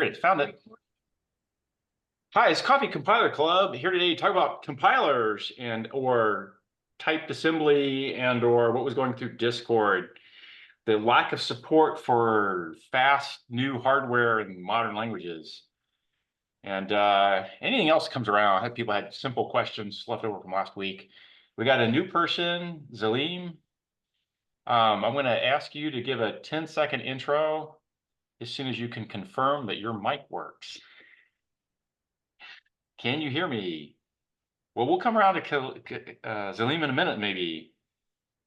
Great, found it. Hi, it's Coffee Compiler Club here today to talk about compilers and or typed assembly and or what was going through Discord. The lack of support for fast new hardware in modern languages. And anything else comes around. I had people had simple questions left over from last week. We got a new person, Zalim. I'm going to ask you to give a 10-second intro as soon as you can confirm that your mic works. Can you hear me? Well, we'll come around to Zalim in a minute, maybe.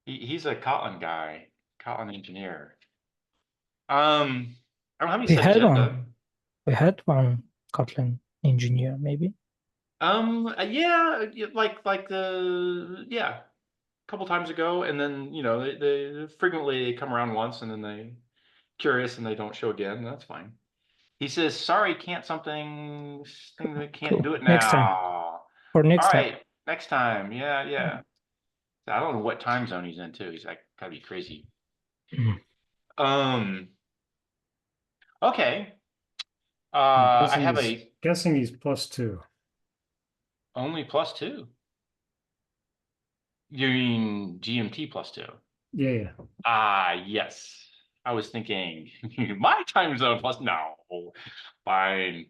He's a Kotlin guy, Kotlin engineer. I don't have any We set had agenda. one. We had one Kotlin engineer, maybe. Yeah, a couple times ago, and then they frequently come around once, and then they curious and they don't show again. That's fine. He says, "Sorry, can't can't Cool. do it Next time. now." For All next time. right, next time. Yeah. I don't know what time zone he's in too. He's like gotta be crazy. Mm. Um. Okay. I have a Guessing he's +2. only +2. You mean GMT +2? Yeah. Yes. I was thinking my time zone plus no. Fine.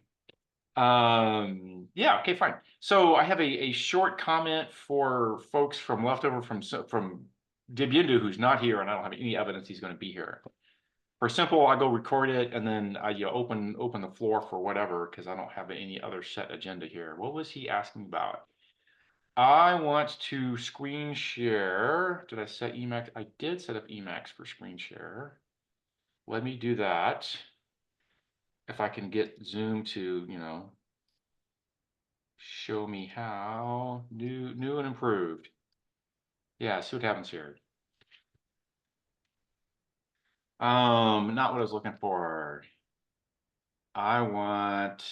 Yeah, okay, fine. So I have a short comment for folks from leftover from Dibyindu who's not here, and I don't have any evidence he's going to be here. For simple, I go record it and then I open the floor for whatever because I don't have any other set agenda here. What was he asking about? I want to screen share. Did I set Emacs? I did set up Emacs for screen share. Let me do that. If I can get Zoom to, show me how. New and improved. Yeah, see what happens here. Not what I was looking for. I want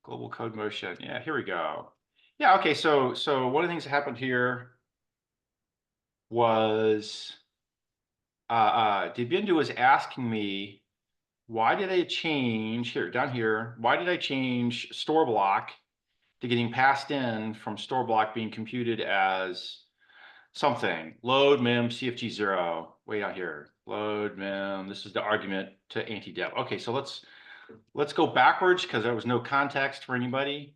global code motion. Yeah, here we go. Yeah, okay, so one of the things that happened here was Dibyindu was asking me, why did I change here, down here, why did I change store block to getting passed in from store block being computed as something, load mem CFG0, way out here, load mem, this is the argument to anti-dep. Okay, so let's go backwards because there was no context for anybody.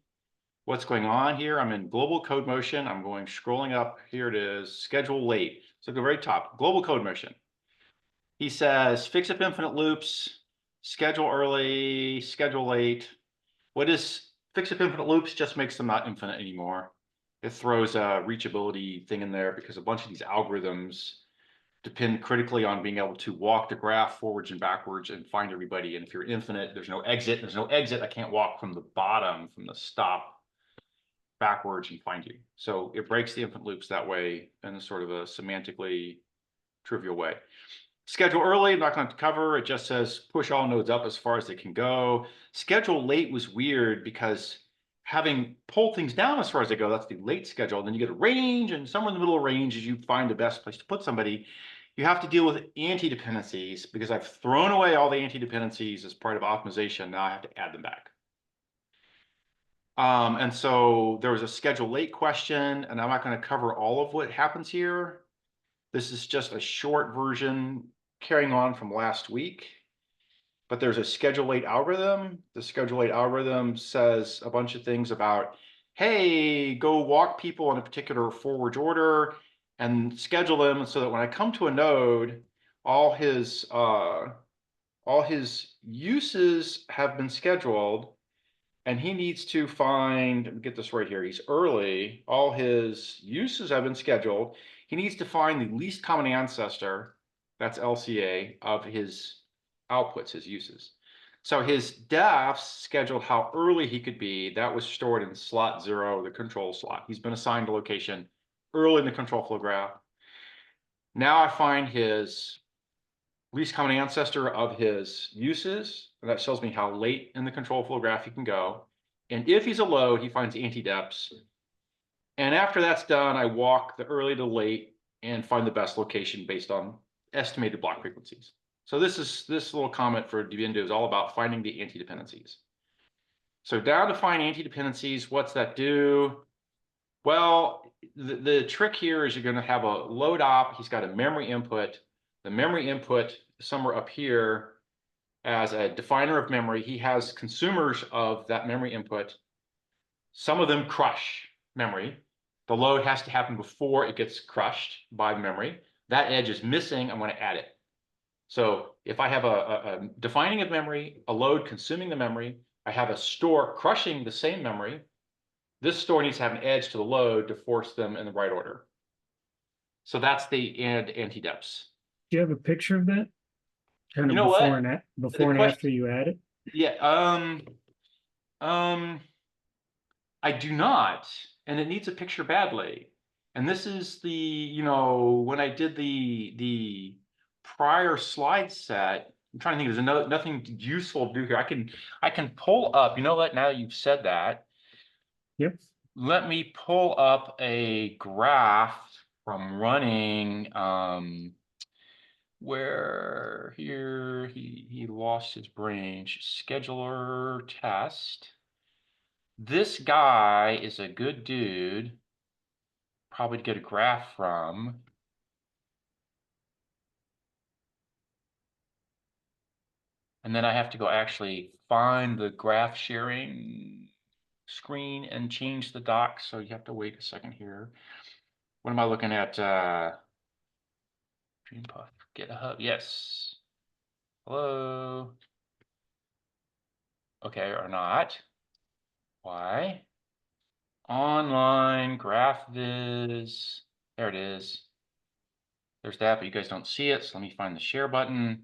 What's going on here? I'm in global code motion. I'm going scrolling up. Here it is, schedule late. So at the very top, global code motion. He says, fix up infinite loops, schedule early, schedule late. What is fix up infinite loops? Just makes them not infinite anymore. It throws a reachability thing in there because a bunch of these algorithms depend critically on being able to walk the graph forwards and backwards and find everybody. And if you're infinite, there's no exit. There's no exit. I can't walk from the bottom, from the stop backwards and find you. So it breaks the infinite loops that way in a sort of a semantically trivial way. Schedule early, I'm not going to cover. It just says push all nodes up as far as they can go. Schedule late was weird because having pulled things down as far as they go, that's the late schedule. Then you get a range, and somewhere in the middle of range is you find the best place to put somebody. You have to deal with anti-dependencies because I've thrown away all the anti-dependencies as part of optimization. Now I have to add them back. And so there was a schedule late question, and I'm not going to cover all of what happens here. This is just a short version carrying on from last week. But there's a schedule late algorithm. The schedule late algorithm says a bunch of things about, hey, go walk people in a particular forward order and schedule them so that when I come to a node, all his uses have been scheduled. And he needs to find, get this right here, he's early, all his uses have been scheduled. He needs to find the least common ancestor, that's LCA, of his outputs, his uses. So his defs scheduled how early he could be. That was stored in slot 0, the control slot. He's been assigned a location early in the control flow graph. Now I find his least common ancestor of his uses, and that tells me how late in the control flow graph he can go. And if he's a load, he finds anti-deps. And after that's done, I walk the early to late and find the best location based on estimated block frequencies. So this little comment for Divindo is all about finding the anti-dependencies. So down to find anti-dependencies, what's that do? Well, the trick here is you're going to have a load op. He's got a memory input. The memory input somewhere up here as a definer of memory. He has consumers of that memory input. Some of them crush memory. The load has to happen before it gets crushed by the memory. That edge is missing. I'm going to add it. So if I have a defining of memory, a load consuming the memory, I have a store crushing the same memory. This store needs to have an edge to the load to force them in the right order. So that's the anti-deps. Do you have a picture of that? Kind of You know what? before and after you add it? Yeah. I do not, and it needs a picture badly. And this is the, you know, when I did the prior slide set, I'm trying to think, there's nothing useful to do here. I can pull up, you know what, now you've said that. Yep. Let me pull up a graph from running where here he lost his brain. Scheduler test. This guy is a good dude, probably to get a graph from. And then I have to go actually find the graph sharing screen and change the doc. So you have to wait a second here. What am I looking at? Dreampuff, GitHub, yes. Hello. Okay, or not. Why? Online graph viz. There it is. There's that, but you guys don't see it. So let me find the share button.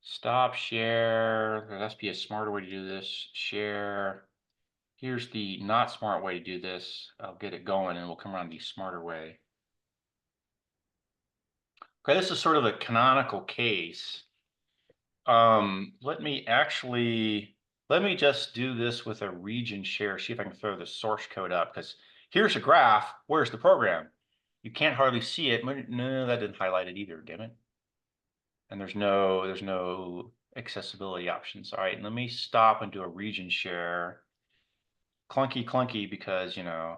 Stop share. There has to be a smarter way to do this. Share. Here's the not smart way to do this. I'll get it going and we'll come around to the smarter way. Okay, this is sort of a canonical case. Let me just do this with a region share, see if I can throw the source code up, because here's a graph. Where's the program? You can't hardly see it. No, that didn't highlight it either, damn it. And there's no accessibility options. All right, let me stop and do a region share. Clunky because, you know,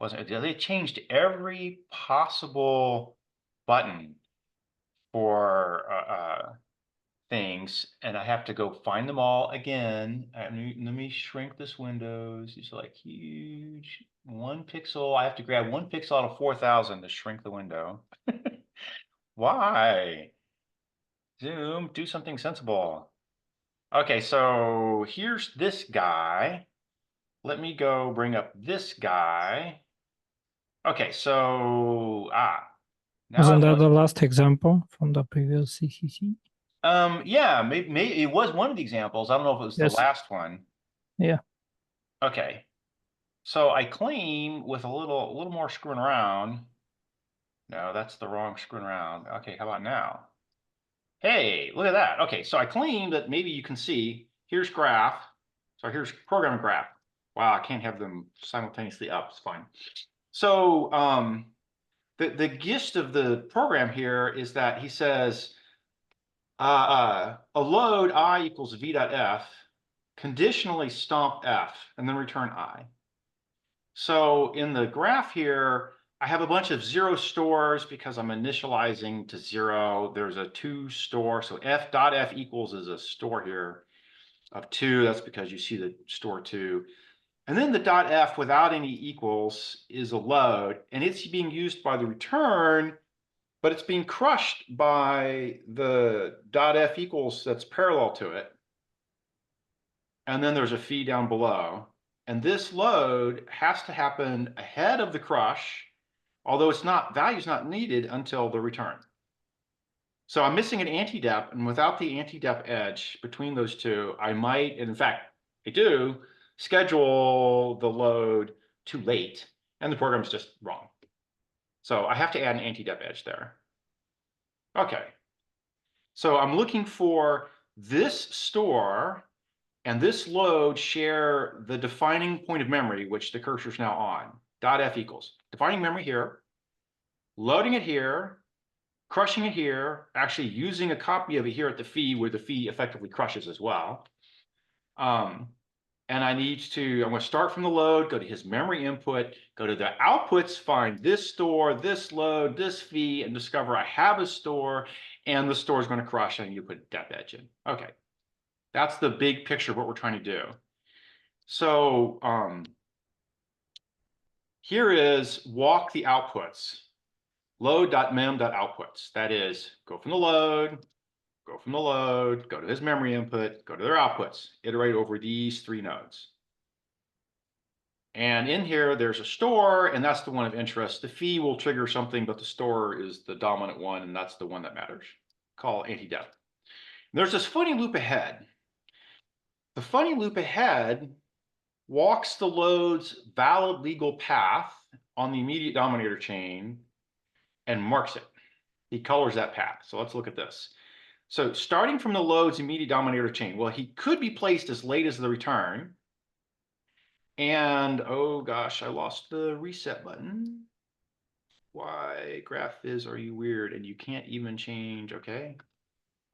they changed every possible button for things, and I have to go find them all again. Let me shrink this windows. These are like huge. 1 pixel. I have to grab 1 pixel out of 4,000 to shrink the window. Why? Zoom, do something sensible. Okay, so here's this guy. Let me go bring up this guy. Okay, so now Wasn't that the last example from the previous CCC? Yeah, maybe it was one of the examples. I don't know if it was the last one. Yeah. Okay. So I claim with a little more screwing around. No, that's the wrong screwing around. Okay, how about now? Hey, look at that. Okay, so I claim that maybe you can see, here's graph. So here's program and graph. Wow, I can't have them simultaneously up. It's fine. So the gist of the program here is that he says a load I equals v.f, conditionally stomp f, and then return I. So in the graph here, I have a bunch of 0 stores because I'm initializing to 0. There's a 2 store, so f.f equals is a store here of 2. That's because you see the store 2. And then the .f without any equals is a load, and it's being used by the return, but it's being crushed by the .f equals that's parallel to it. And then there's a phi down below. And this load has to happen ahead of the crush, although value's not needed until the return. So I'm missing an anti-dep, and without the anti-dep edge between those two, I might, and in fact, I do, schedule the load too late, and the program's just wrong. So I have to add an anti-dep edge there. Okay. So I'm looking for this store and this load share the defining point of memory, which the cursor's now on, .f equals. Defining memory here, loading it here, crushing it here, actually using a copy of it here at the fee where the fee effectively crushes as well. And I'm going to start from the load, go to his memory input, go to the outputs, find this store, this load, this fee, and discover I have a store, and the store is going to crush, and you put a depth edge in. Okay. That's the big picture of what we're trying to do. So here is walk the outputs. Load.mem.outputs. That is, go from the load, go to his memory input, go to their outputs, iterate over these 3 nodes. And in here, there's a store, and that's the one of interest. The fee will trigger something, but the store is the dominant one, and that's the one that matters. Call anti-depth. There's this funny loop ahead. The funny loop ahead walks the load's valid legal path on the immediate dominator chain and marks it. He colors that path. So let's look at this. So starting from the load's immediate dominator chain, well, he could be placed as late as the return. And oh gosh, I lost the reset button. Why, GraphViz, are you weird? And you can't even change, okay.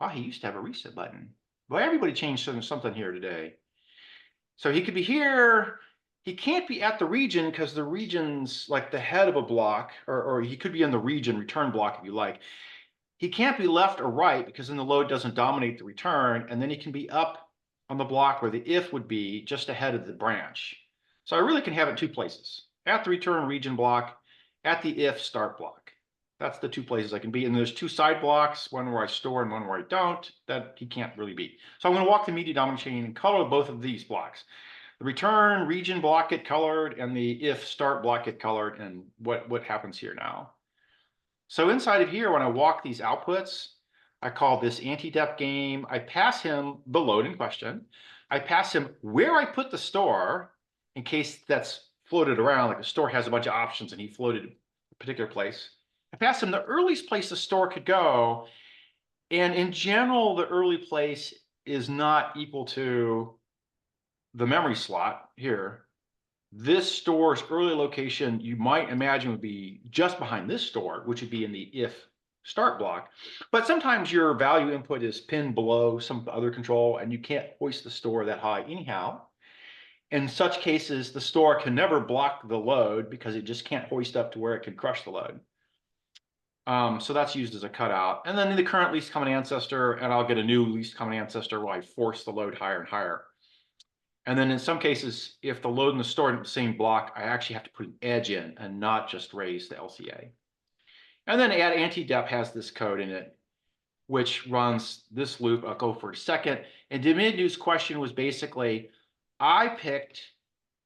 Wow, he used to have a reset button. Well, everybody changed something here today. So he could be here. He can't be at the region because the region's like the head of a block, or he could be in the region return block if you like. He can't be left or right because then the load doesn't dominate the return, and then he can be up on the block where the if would be just ahead of the branch. So I really can have it 2 places, at the return region block, at the if start block. That's the 2 places I can be. And there's 2 side blocks, one where I store and one where I don't, that he can't really be. So I'm going to walk the media dominant chain and color both of these blocks. The return region block get colored and the if start block get colored, and what happens here now. So inside of here, when I walk these outputs, I call this anti-depth game. I pass him the load in question. I pass him where I put the store in case that's floated around, like the store has a bunch of options and he floated a particular place. I pass him the earliest place the store could go. And in general, the early place is not equal to the memory slot here. This store's early location, you might imagine, would be just behind this store, which would be in the if start block. But sometimes your value input is pinned below some other control, and you can't hoist the store that high anyhow. In such cases, the store can never block the load because it just can't hoist up to where it can crush the load. So that's used as a cutout. And then the current least common ancestor, and I'll get a new least common ancestor where I force the load higher and higher. And then in some cases, if the load and the store are in the same block, I actually have to put an edge in and not just raise the LCA. And then add anti-depth has this code in it, which runs this loop. I'll go for a second. And Diminu's question was basically, I picked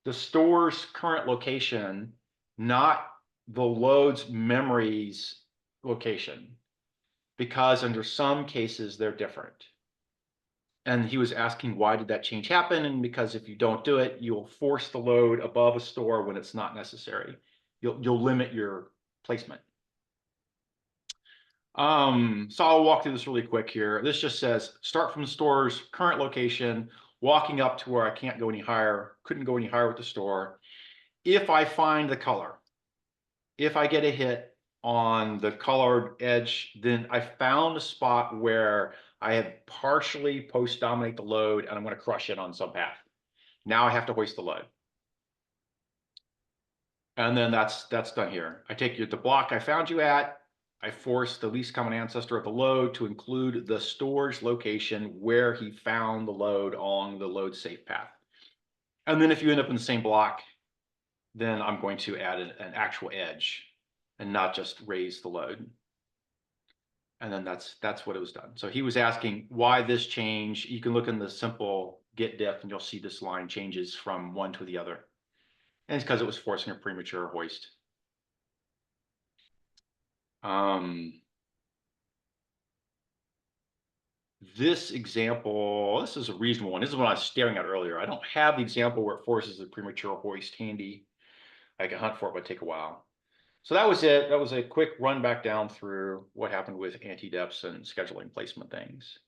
the store's current location, not the load's memory's location, because under some cases, they're different. And he was asking, why did that change happen? And because if you don't do it, you'll force the load above a store when it's not necessary. You'll limit your placement. So I'll walk through this really quick here. This just says, start from the store's current location, walking up to where I can't go any higher, couldn't go any higher with the store. If I find the color, if I get a hit on the colored edge, then I found a spot where I have partially post dominate the load and I'm going to crush it on some path. Now I have to hoist the load. And then that's done here. I take you to the block I found you at. I force the least common ancestor of the load to include the store's location where he found the load along the load safe path. And then if you end up in the same block, then I'm going to add an actual edge and not just raise the load. And then that's what it was done. So he was asking why this change. You can look in the simple get diff and you'll see this line changes from one to the other. And it's because it was forcing a premature hoist. This example, this is a reasonable one. This is what I was staring at earlier. I don't have the example where it forces a premature hoist handy. I can hunt for it, but take a while. So that was it. That was a quick run back down through what happened with anti-depths and scheduling placement things.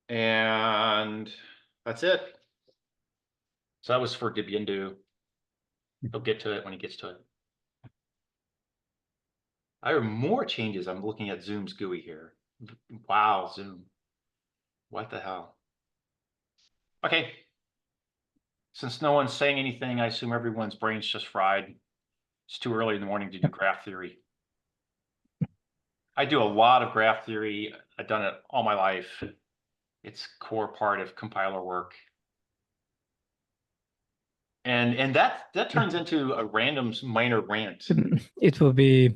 And that's it. So that was for Dibyendu. He'll get to it when he gets to it. I have more changes. I'm looking at Zoom's GUI here. Wow, Zoom. What the hell? Okay. Since no one's saying anything, I assume everyone's brain's just fried. It's too early in the morning to do graph theory. I do a lot of graph theory. I've done it all my life. It's core part of compiler work. And that turns into a random minor rant. It will be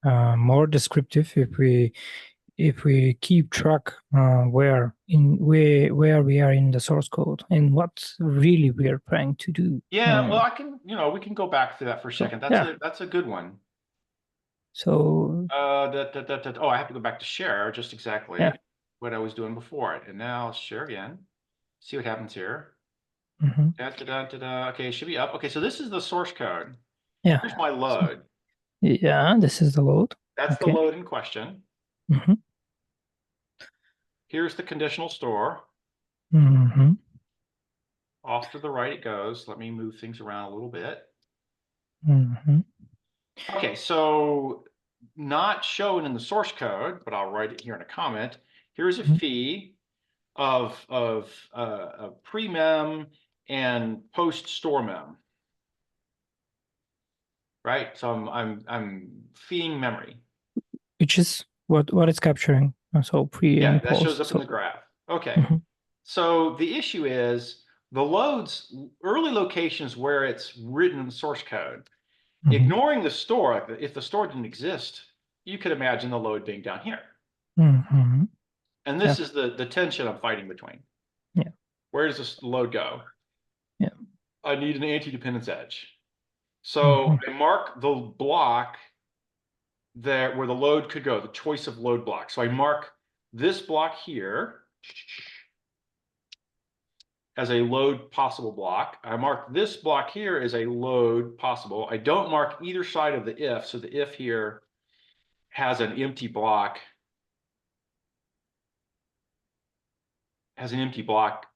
more descriptive if we keep track where we are in the source code and what really we are trying to do. Yeah, well, I can, we can go back to that for a second. That's a good one. So Oh, I have to go back to share just exactly Yeah. what I was doing before it. And now I'll share again. See what happens here. mhm. Okay, it should be up. Okay, so this is the source code. Yeah, Here's my load. yeah, this is the load. That's the Okay. load in question. Mhm. Here's the conditional store. Mhm. Off to the right it goes. Let me move things around a little bit. Mhm. Okay, so not shown in the source code, but I'll write it here in a comment. Here's a Mhm. fee of pre-mem and post-store mem. Right? So I'm feeing memory. Which is what it's capturing. So pre Yeah, and that shows post. up in the graph. Okay. Mhm. So the issue is the loads, early locations where it's written in the source code, Mhm. ignoring the store, like if the store didn't exist, you could imagine the load being down here. Mhm. And this is the tension I'm fighting between. Yeah. Where does this load go? Yeah. I need an anti-dependence edge. So Mhm. I mark the block there where the load could go, the choice of load block. So I mark this block here as a load possible block. I mark this block here as a load possible. I don't mark either side of the if. So the if here has an empty block,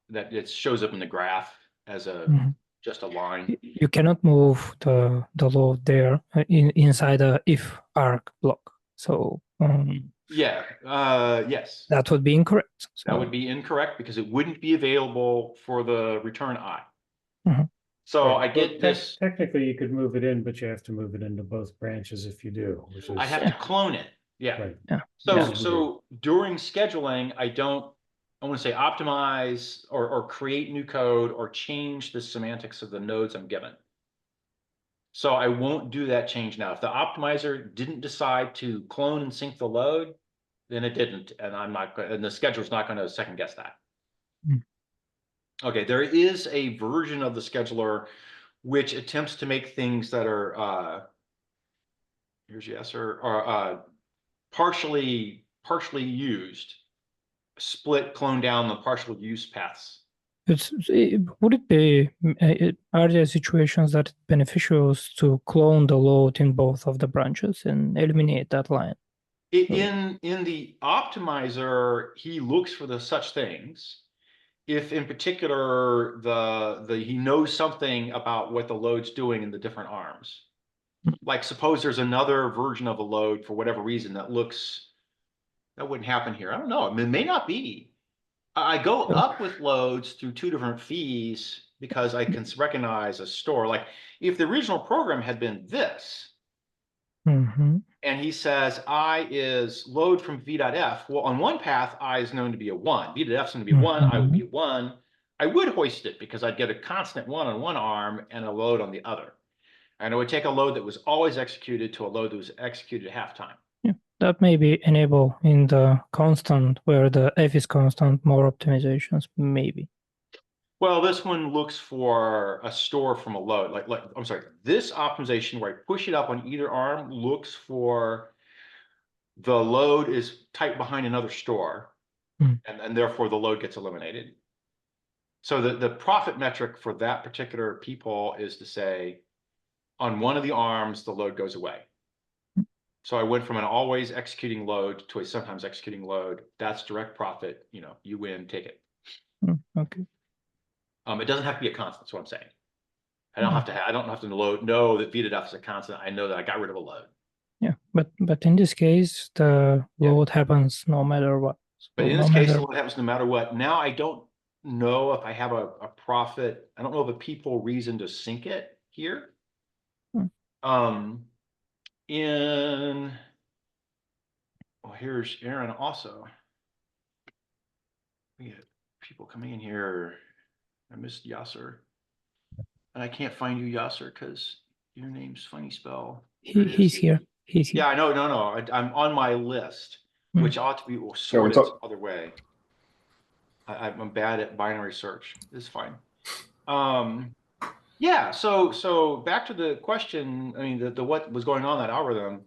that it shows up in the graph as Mhm. just a line. You cannot move the load there inside a if arc block. So Yeah, yes. that would be incorrect. That would So be incorrect because it wouldn't be available for the return I. Mhm. So Right, I get this, Technically, you could move it in, but you have to move it into both branches if you do, which is. I have to clone it. Yeah. Right. yeah. So during scheduling, I want to say optimize or create new code or change the semantics of the nodes I'm given. So I won't do that change now. If the optimizer didn't decide to clone and sync the load, then it didn't, and and the scheduler's not going to second guess that. Mm. Okay, there is a version of the scheduler which attempts to make things that are here's yes or partially used, split, clone down the partial use paths. Would it be, are there situations that it's beneficial to clone the load in both of the branches and eliminate that line? In the optimizer, he looks for the such things. If in particular he knows something about what the load's doing in the different arms. Like suppose there's another version of a load for whatever reason that wouldn't happen here. I don't know. I mean, it may not be. I go up with loads through two different fees because I can recognize a store. Like if the original program had been this, Mhm. and he says I is load from v.f. Well, on one path, I is known to be a 1. v.f is going to be 1. I would be 1. I would hoist it because I'd get a constant 1 on one arm and a load on the other. And it would take a load that was always executed to a load that was executed at halftime. Yeah, that may be enable in the constant where the f is constant, more optimizations, maybe. Well, this one looks for a store from a load. I'm sorry, this optimization where I push it up on either arm looks for the load is tight behind another store, and therefore the load gets eliminated. So the profit metric for that particular people is to say, on one of the arms, the load goes away. So I went from an always executing load to a sometimes executing load. That's direct profit. You win, take it. Okay. It doesn't have to be a constant. That's what I'm saying. I don't have to know that v.f is a constant. I know that I got rid of a load. Yeah, but in this case, the load happens no matter what. But So in no this case, matter what happens no matter what. Now I don't know if I have a profit. I don't know of a people reason to sync it here. Hmm. In well, here's Aaron also. We get people coming in here. I missed Yasser. And I can't find you, Yasser, because your name's funny spell. There it he's is. here. He's here. Yeah, I know, no. I'm on my list, which ought to be sorted up? some other way. I'm bad at binary search. It's fine. Yeah, so back to the question, I mean, the what was going on in that algorithm.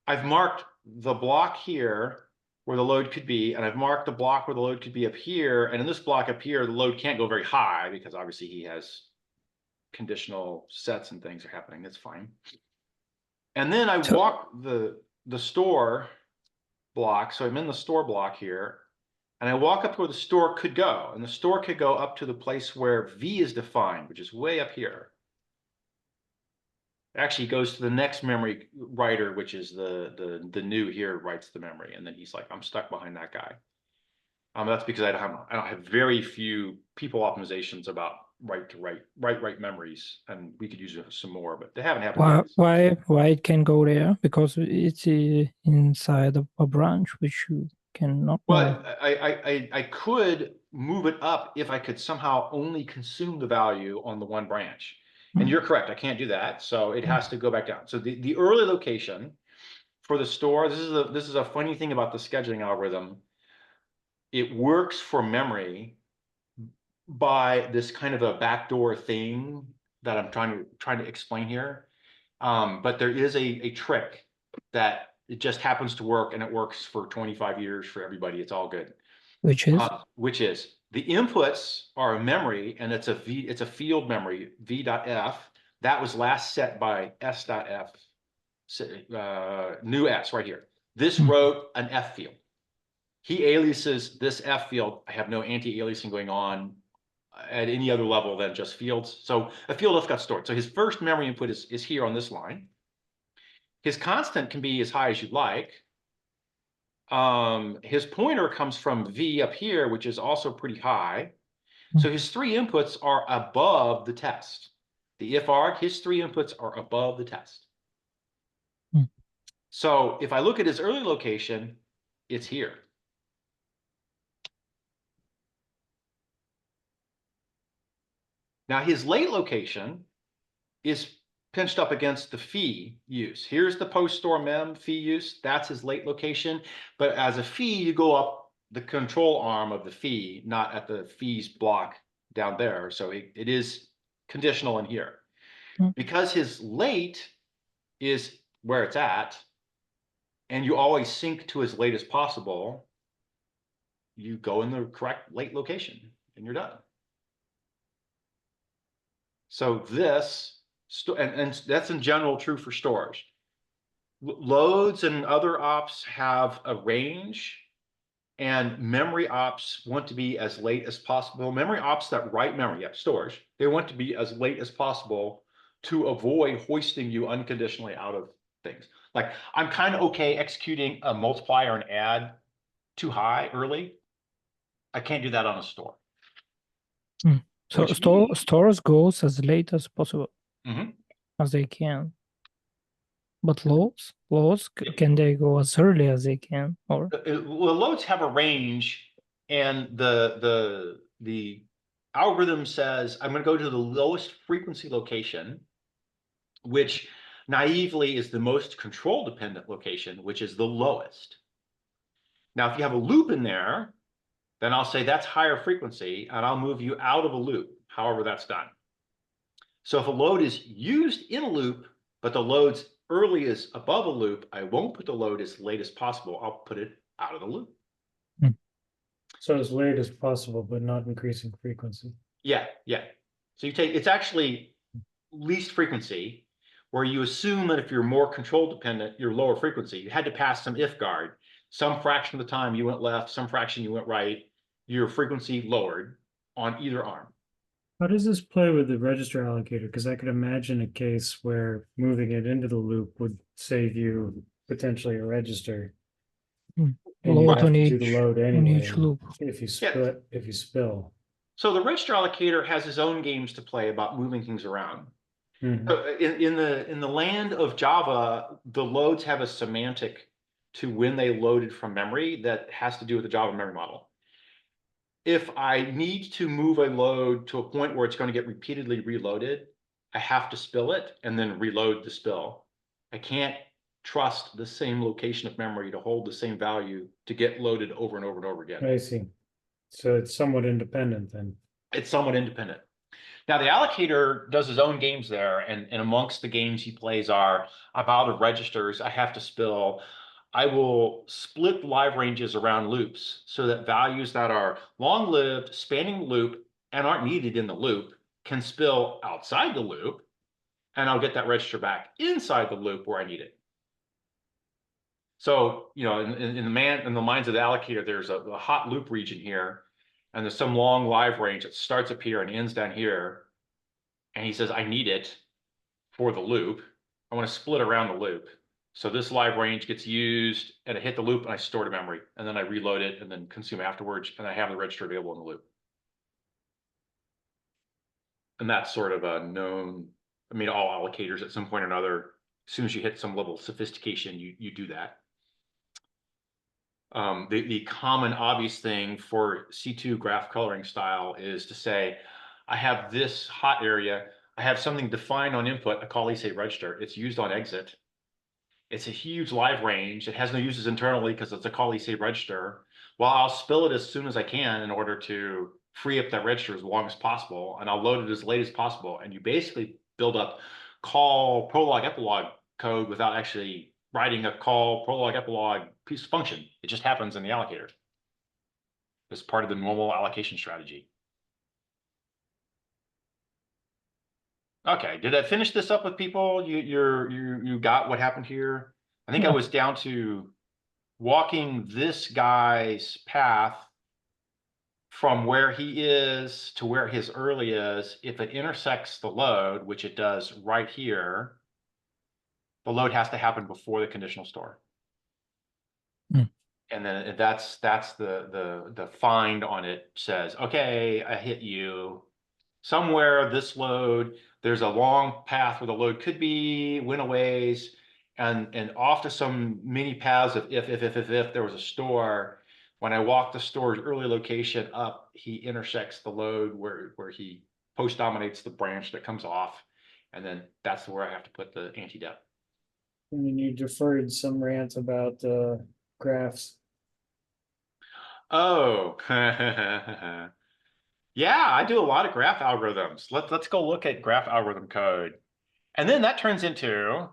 I've marked the block here where the load could be, and I've marked the block where the load could be up here. And in this block up here, the load can't go very high because obviously he has conditional sets and things are happening. That's fine. And then I walk the store block. So I'm in the store block here, and I walk up to where the store could go. And the store could go up to the place where V is defined, which is way up here. Actually goes to the next memory writer, which is the new here writes the memory. And then he's like, I'm stuck behind that guy. That's because I don't have very few people optimizations about write memories, and we could use some more, but they haven't happened yet. Why it can go there? Because it's inside a branch which you cannot. Well, I could move it up if I could somehow only consume the value on the one branch. And you're correct, I can't do that. So it has to go back down. So the early location for the store, this is a funny thing about the scheduling algorithm. It works for memory by this kind of a backdoor thing that I'm trying to explain here. But there is a trick that it just happens to work, and it works for 25 years for everybody. It's all good. Which is? Which is the inputs are a memory, and it's a field memory, v.f. That was last set by s.f, new s right here. This wrote an f field. He aliases this f field. I have no anti-aliasing going on at any other level than just fields. So a field f got stored. So his first memory input is here on this line. His constant can be as high as you'd like. His pointer comes from V up here, which is also pretty high. So his three inputs are above the test. The if arg, his three inputs are above the test. So if I look at his early location, it's here. Now his late location is pinched up against the fee use. Here's the post-store mem fee use. That's his late location. But as a fee, you go up the control arm of the fee, not at the fees block down there. So it is conditional in here. Because his late is where it's at, and you always sync to as late as possible, you go in the correct late location and you're done. So this, and that's in general true for stores. Loads and other ops have a range, and memory ops want to be as late as possible. Memory ops that write memory, stores, they want to be as late as possible to avoid hoisting you unconditionally out of things. Like I'm kind of okay executing a multiplier and add too high early. I can't do that on a store. So stores goes as late as possible, as they can. But loads, can they go as early as they can? Or well, loads have a range, and the algorithm says I'm going to go to the lowest frequency location, which naively is the most control dependent location, which is the lowest. Now, if you have a loop in there, then I'll say that's higher frequency, and I'll move you out of a loop, however that's done. So if a load is used in a loop, but the load's early is above a loop, I won't put the load as late as possible. I'll put it out of the loop. So as late as possible, but not increasing frequency. Yeah. So you take, it's actually least frequency, where you assume that if you're more control dependent, you're lower frequency. You had to pass some if guard. Some fraction of the time you went left, some fraction you went right, your frequency lowered on either arm. How does this play with the register allocator? Because I could imagine a case where moving it into the loop would save you potentially a register. And you Load have on to do the each load on anyway each loop. if you Yeah. spill. So the register allocator has his own games to play about moving things around. Mhm. So in the land of Java, the loads have a semantic to when they loaded from memory that has to do with the Java memory model. If I need to move a load to a point where it's going to get repeatedly reloaded, I have to spill it and then reload the spill. I can't trust the same location of memory to hold the same value to get loaded over and over and over again. I see. So it's somewhat independent then. It's somewhat independent. Now, the allocator does his own games there, and amongst the games he plays are about the registers I have to spill. I will split live ranges around loops so that values that are long-lived, spanning the loop, and aren't needed in the loop can spill outside the loop, and I'll get that register back inside the loop where I need it. So, you know, in the minds of the allocator, there's a hot loop region here, and there's some long live range that starts up here and ends down here. And he says, I need it for the loop. I want to split around the loop. So this live range gets used and I hit the loop and I store to memory. And then I reload it and then consume afterwards. And I have the register available in the loop. And that's sort of a known, I mean, all allocators at some point or another, as soon as you hit some level of sophistication, you do that. The common obvious thing for C2 graph coloring style is to say, I have this hot area, I have something defined on input, I call a register, it's used on exit. It's a huge live range, it has no uses internally because it's a call register. Well, I'll spill it as soon as I can in order to free up that register as long as possible, and I'll load it as late as possible. And you basically build up call prologue epilogue code without actually writing a call prologue epilogue piece of function. It just happens in the allocator. It's part of the normal allocation strategy. Okay, did I finish this up with people? You got what happened here? I think I was down to walking this guy's path from where he is to where his early is. If it intersects the load, which it does right here, the load has to happen before the conditional store. And then that's the find on it says, okay, I hit you. Somewhere this load, there's a long path where the load could be, went a ways, and off to some mini paths of if there was a store. When I walk the store's early location up, he intersects the load where he post dominates the branch that comes off. And then that's where I have to put the anti-dep. And then you deferred some rant about graphs. Oh, yeah, I do a lot of graph algorithms. Let's go look at graph algorithm code. And then that turns into,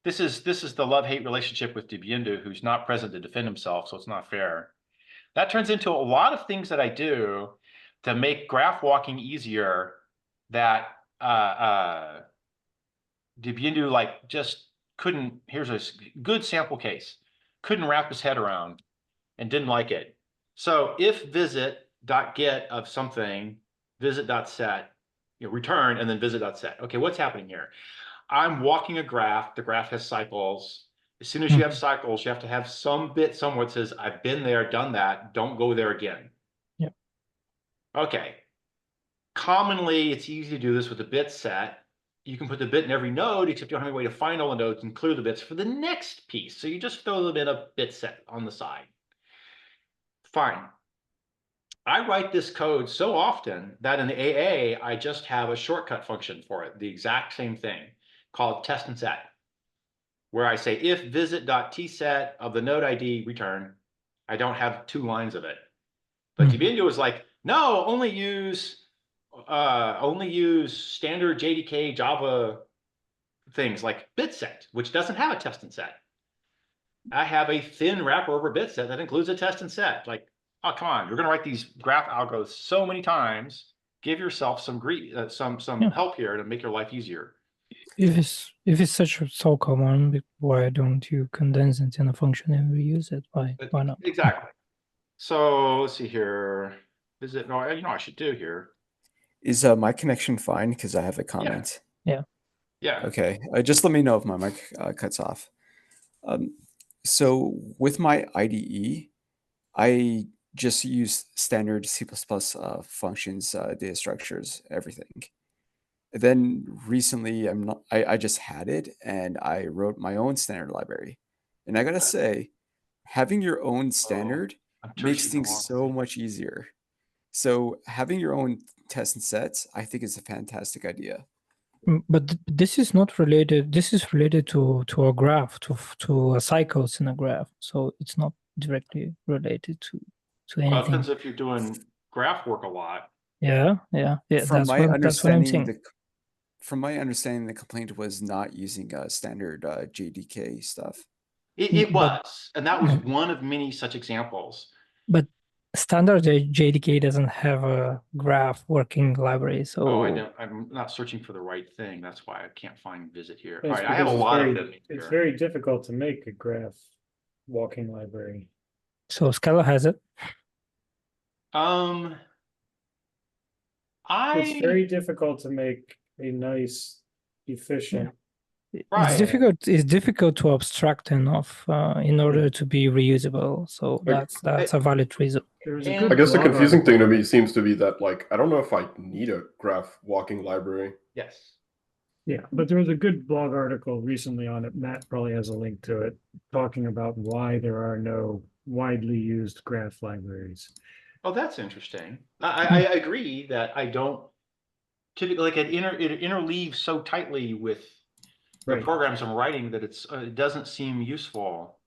this is the love-hate relationship with Dibiendu, who's not present to defend himself, so it's not fair. That turns into a lot of things that I do to make graph walking easier that Dibiendu like just couldn't, here's a good sample case, couldn't wrap his head around and didn't like it. So if visit.get of something, visit.set, return, and then visit.set. Okay, what's happening here? I'm walking a graph. The graph has cycles. As soon as you have cycles, you have to have some bit somewhere that says, I've been there, done that. Don't go there again. Yep. Okay. Commonly, it's easy to do this with a bit set. You can put the bit in every node, except you don't have any way to find all the nodes and clear the bits for the next piece. So you just throw them in a bit set on the side. Fine. I write this code so often that in the AA, I just have a shortcut function for it, the exact same thing, called test and set, where I say if visit.tset of the node ID return. I don't have 2 lines of it. But Dibiendu is like, no, only use standard JDK Java things like bitset, which doesn't have a test and set. I have a thin wrapper over bitset that includes a test and set. Like, oh, come on, you're going to write these graph algos so many times. Give yourself some help here to make your life easier. If it's so common, why don't you condense it in a function and reuse it? Why not? Exactly. So let's see here. Visit. No, you know what I should do here. Is my connection fine? Because I have a comment. Yeah. Yeah. Okay. Just let me know if my mic cuts off. So with my IDE, I just use standard C++ functions, data structures, everything. Then recently, I just had it and I wrote my own standard library. And I gotta say, having your own standard I'm makes searching things along. so much easier. So having your own tests and sets, I think is a fantastic idea. But this is not related. This is related to a graph, to a cycles in a graph. So it's not directly related to Well, it anything. depends if you're doing graph work a lot. Yeah. From That's my what I'm understanding, saying. from my understanding, the complaint was not using standard JDK stuff. It But- was, and that was one of many such examples. But standard JDK doesn't have a graph working library. So I'm not searching for the right thing. That's why I can't find visit here. All That's right, I have a because lot of them it's here. very difficult to make a graph walking library. so Scala has it. It's very difficult to make a nice, efficient. Right. It's difficult to abstract enough in order to be reusable. So Like, that's a valid reason. There was a And- good I guess the blog confusing thing to article. me seems to be that, like, I don't know if I need a graph walking library. Yes. Yeah, but there was a good blog article recently on it. Matt probably has a link to it, talking about why there are no widely used graph libraries. Oh, that's interesting. I agree that I don't typically like it interleaves so tightly with the Right. programs I'm writing that it doesn't seem useful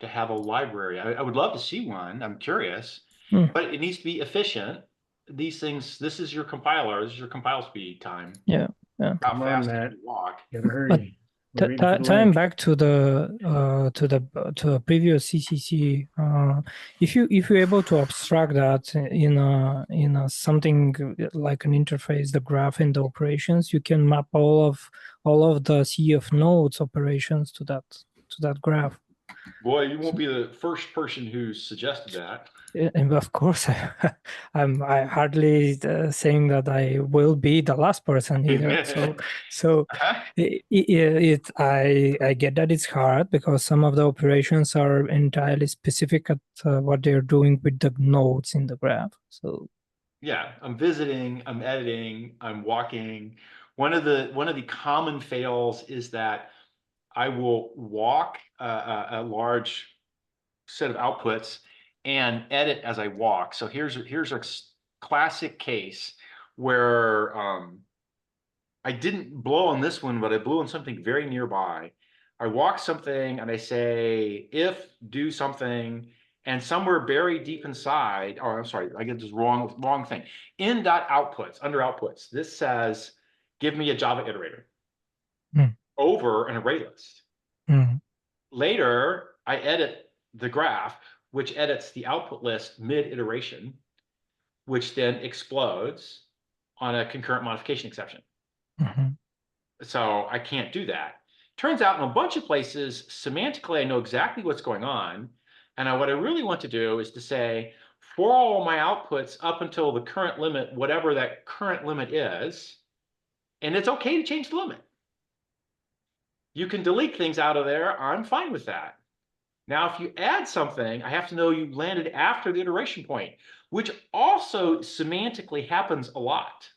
to have a library. I would love to see one. I'm curious, but it needs to be efficient. These things, this is your compiler. This is your compile speed time. Yeah. How Come on, fast Matt. can you walk? Gotta hurry. We're waiting for the Tying link. back to the previous CCC, if you're able to abstract that in a something like an interface, the graph and the operations, you can map all of the CF nodes operations to that graph. Boy, you won't be the first person who suggested that. And of course, I hardly saying that I will be the last person either. So I get that it's hard because some of the operations are entirely specific at what they're doing with the nodes in the graph. So yeah, I'm visiting, I'm editing, I'm walking. One of the common fails is that I will walk a large set of outputs and edit as I walk. So here's a classic case where I didn't blow on this one, but I blew on something very nearby. I walk something and I say, if do something, and somewhere buried deep inside, oh, I'm sorry, I get this wrong thing. In dot outputs, under outputs, this says, give me a Java iterator over an array list. Later, I edit the graph, which edits the output list mid-iteration, which then explodes on a concurrent modification exception. So I can't do that. Turns out in a bunch of places, semantically, I know exactly what's going on. And what I really want to do is to say, for all my outputs up until the current limit, whatever that current limit is, and it's okay to change the limit. You can delete things out of there. I'm fine with that. Now, if you add something, I have to know you landed after the iteration point, which also semantically happens a lot.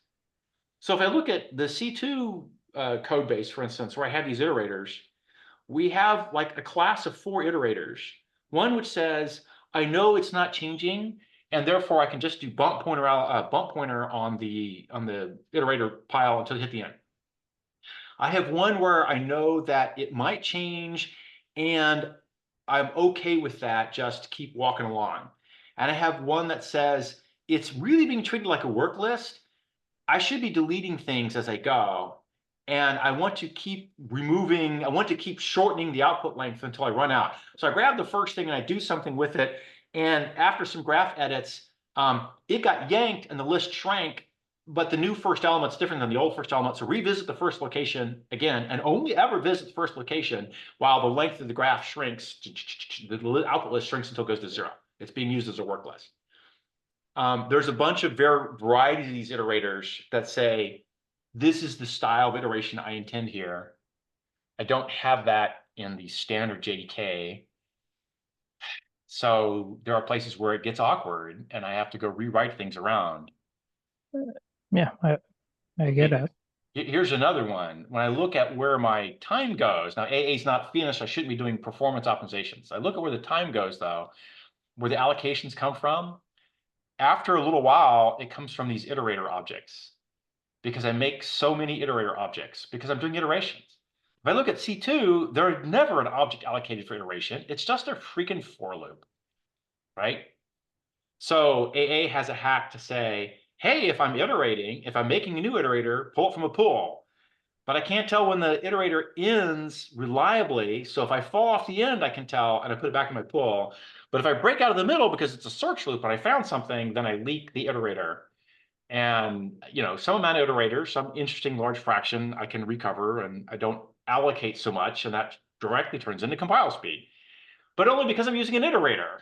So if I look at the C2 code base, for instance, where I have these iterators, we have like a class of 4 iterators. One which says, I know it's not changing, and therefore I can just do bump pointer on the iterator pile until you hit the end. I have one where I know that it might change, and I'm okay with that, just keep walking along. And I have one that says, it's really being treated like a work list. I should be deleting things as I go. And I want to keep I want to keep shortening the output length until I run out. So I grab the first thing and I do something with it. And after some graph edits, it got yanked and the list shrank, but the new first element's different than the old first element. So revisit the first location again, and only ever visit the first location while the length of the graph shrinks. The output list shrinks until it goes to 0. It's being used as a work list. There's a bunch of varieties of these iterators that say, this is the style of iteration I intend here. I don't have that in the standard JDK. So there are places where it gets awkward and I have to go rewrite things around. Yeah, I get that. Here's another one. When I look at where my time goes, now AA is not finished. I shouldn't be doing performance optimizations. I look at where the time goes though, where the allocations come from. After a little while, it comes from these iterator objects because I make so many iterator objects because I'm doing iterations. If I look at C2, there's never an object allocated for iteration. It's just a freaking for loop, right? So AA has a hack to say, hey, if I'm iterating, if I'm making a new iterator, pull it from a pool. But I can't tell when the iterator ends reliably. So if I fall off the end, I can tell and I put it back in my pool. But if I break out of the middle because it's a search loop and I found something, then I leak the iterator. And some amount of iterators, some interesting large fraction I can recover and I don't allocate so much, and that directly turns into compile speed. But only because I'm using an iterator.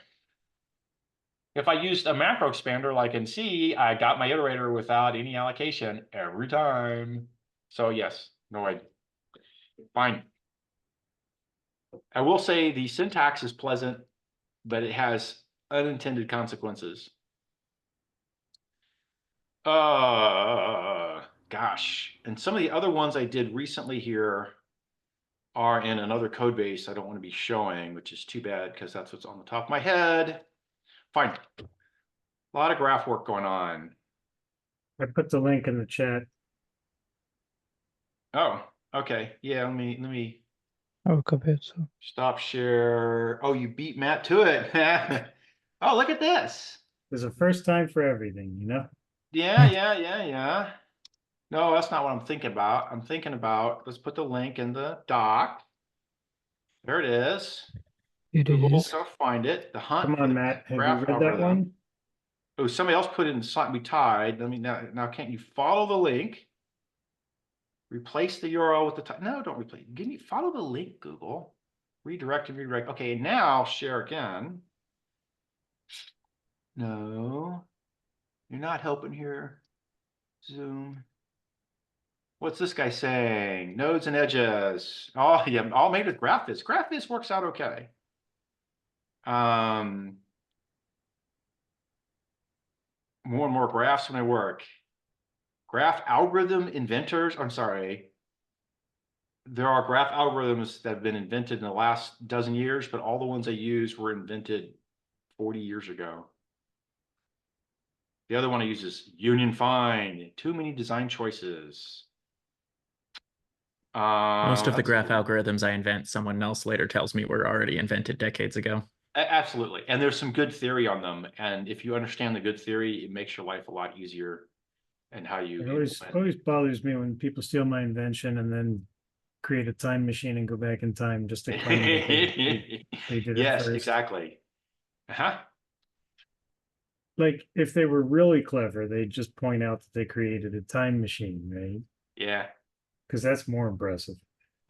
If I used a macro expander like in C, I got my iterator without any allocation every time. So yes, no way. Fine. I will say the syntax is pleasant, but it has unintended consequences. Gosh. And some of the other ones I did recently here are in another code base I don't want to be showing, which is too bad because that's what's on the top of my head. Fine. A lot of graph work going on. I put the link in the chat. Oh, okay. Yeah, let me I'll copy it. So stop share. Oh, you beat Matt to it. Oh, look at this. There's a first time for everything, you know? Yeah. No, that's not what I'm thinking about. I'm thinking about, let's put the link in the doc. There it is. it Google, is. go find it. The hunt Come for on, the Matt. Have you graph read that algorithm. one? Oh, somebody else put it in, we tied. Let me now can't you follow the link? Replace the URL with the no, don't replace. Give me follow the link, Google. Redirect and redirect. Okay, now share again. No, you're not helping here. Zoom. What's this guy saying? Nodes and edges. Oh, yeah, all made with GraphViz. GraphViz works out okay. More and more graphs when I work. Graph algorithm inventors. I'm sorry. There are graph algorithms that have been invented in the last dozen years, but all the ones I use were invented 40 years ago. The other one I use is Union Find. Too many design choices. Most of the That's graph cool. algorithms I invent, someone else later tells me were already invented decades ago. Absolutely. And there's some good theory on them. And if you understand the good theory, it makes your life a lot easier and how you It always bothers me when people steal my invention and then create a time machine and go back in time just to claim that they did it Yes, first. exactly. Like if they were really clever, they'd just point out that they created a time machine, right? Yeah. Because that's more impressive.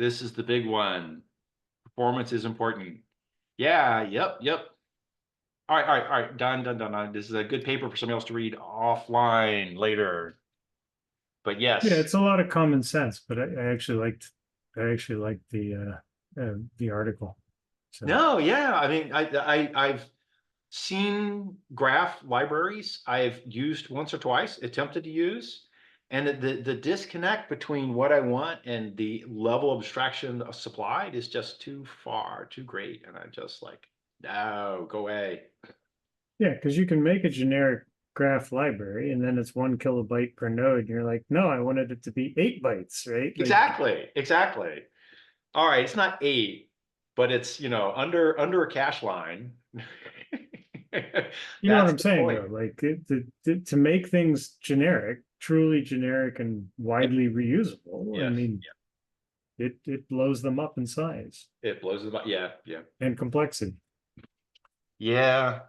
This is the big one. Performance is important. Yeah, yep. All right. Done. This is a good paper for somebody else to read offline later. But yes. Yeah, it's a lot of common sense, but I actually liked the article. So. No, yeah. I mean, I've seen graph libraries I've used once or twice, attempted to use, and the disconnect between what I want and the level of abstraction supplied is just too far, too great. And I'm just like, no, go away. Yeah, because you can make a generic graph library and then it's 1 kilobyte per node. And you're like, no, I wanted it to be 8 bytes, right? Exactly. All right, it's not 8, but it's under a cache line. You know what I'm saying, though? Like to make things generic, truly generic and widely reusable. Yes. I mean, it blows them up in size. It blows them up. Yeah. And complexity. Yeah.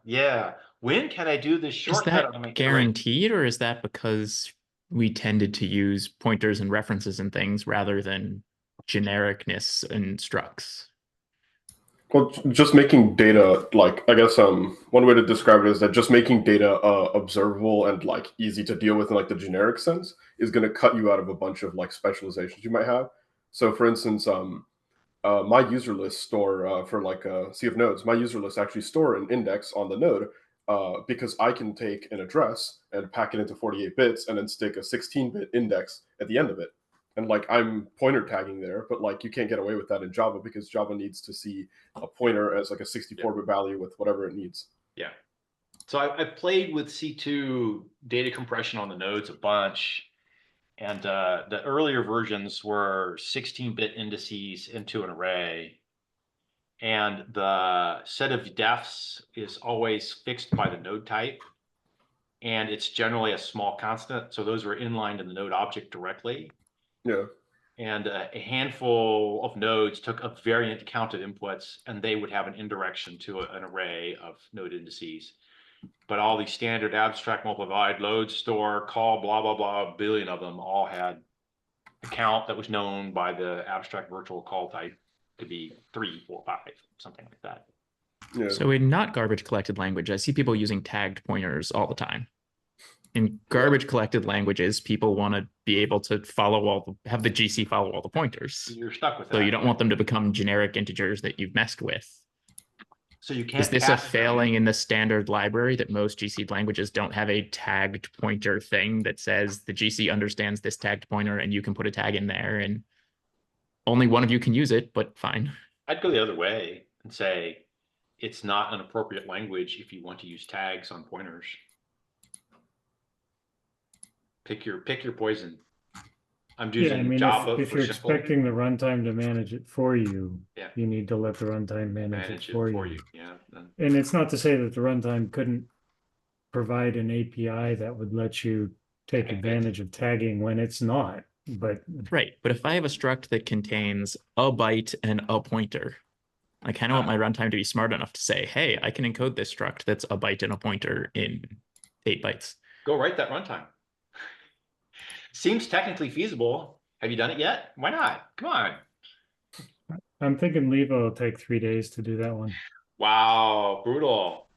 When can I do this shortcut? Is that guaranteed, or is that because we tended to use pointers and references and things rather than genericness and structs? Well, just making data, like, I guess one way to describe it is that just making data observable and like easy to deal with in like the generic sense is going to cut you out of a bunch of like specializations you might have. So for instance, my user list store for like a sea of nodes, my user list actually store an index on the node because I can take an address and pack it into 48 bits and then stick a 16-bit index at the end of it. And like I'm pointer tagging there, but like you can't get away with that in Java because Java needs to see a pointer as like a 64-bit value with whatever it needs. Yeah. So I played with C2 data compression on the nodes a bunch. And the earlier versions were 16-bit indices into an array. And the set of defs is always fixed by the node type. And it's generally a small constant. So those were inlined in the node object directly. Yeah. And a handful of nodes took a variant count of inputs, and they would have an indirection to an array of node indices. But all these standard abstract multivide, load, store, call, blah, blah, blah, a billion of them all had a count that was known by the abstract virtual call type to be 3, 4, 5, something like that. Yeah. So in not garbage collected language, I see people using tagged pointers all the time. In garbage collected languages, people want to be able to have the GC follow all the pointers. You're stuck with that. So you don't want them to become generic integers that you've messed with. So you can't. Is this a pass them. failing in the standard library that most GC languages don't have a tagged pointer thing that says the GC understands this tagged pointer and you can put a tag in there and only one of you can use it, but fine. I'd go the other way and say it's not an appropriate language if you want to use tags on pointers. Pick your poison. I'm using Yeah, I mean, Java if for you're simple. expecting the runtime to manage it for you, Yeah. you need to let the runtime manage it for you. Yeah. Then. And it's not to say that the runtime couldn't provide an API that would let you take advantage of tagging when it's not, but Right, but if I have a struct that contains a byte and a pointer, I kind of want my runtime to be smart enough to say, hey, I can encode this struct that's a byte and a pointer in 8 bytes. Go write that runtime. Seems technically feasible. Have you done it yet? Why not? Come on. I'm thinking Leva will take 3 days to do that one. Wow, brutal.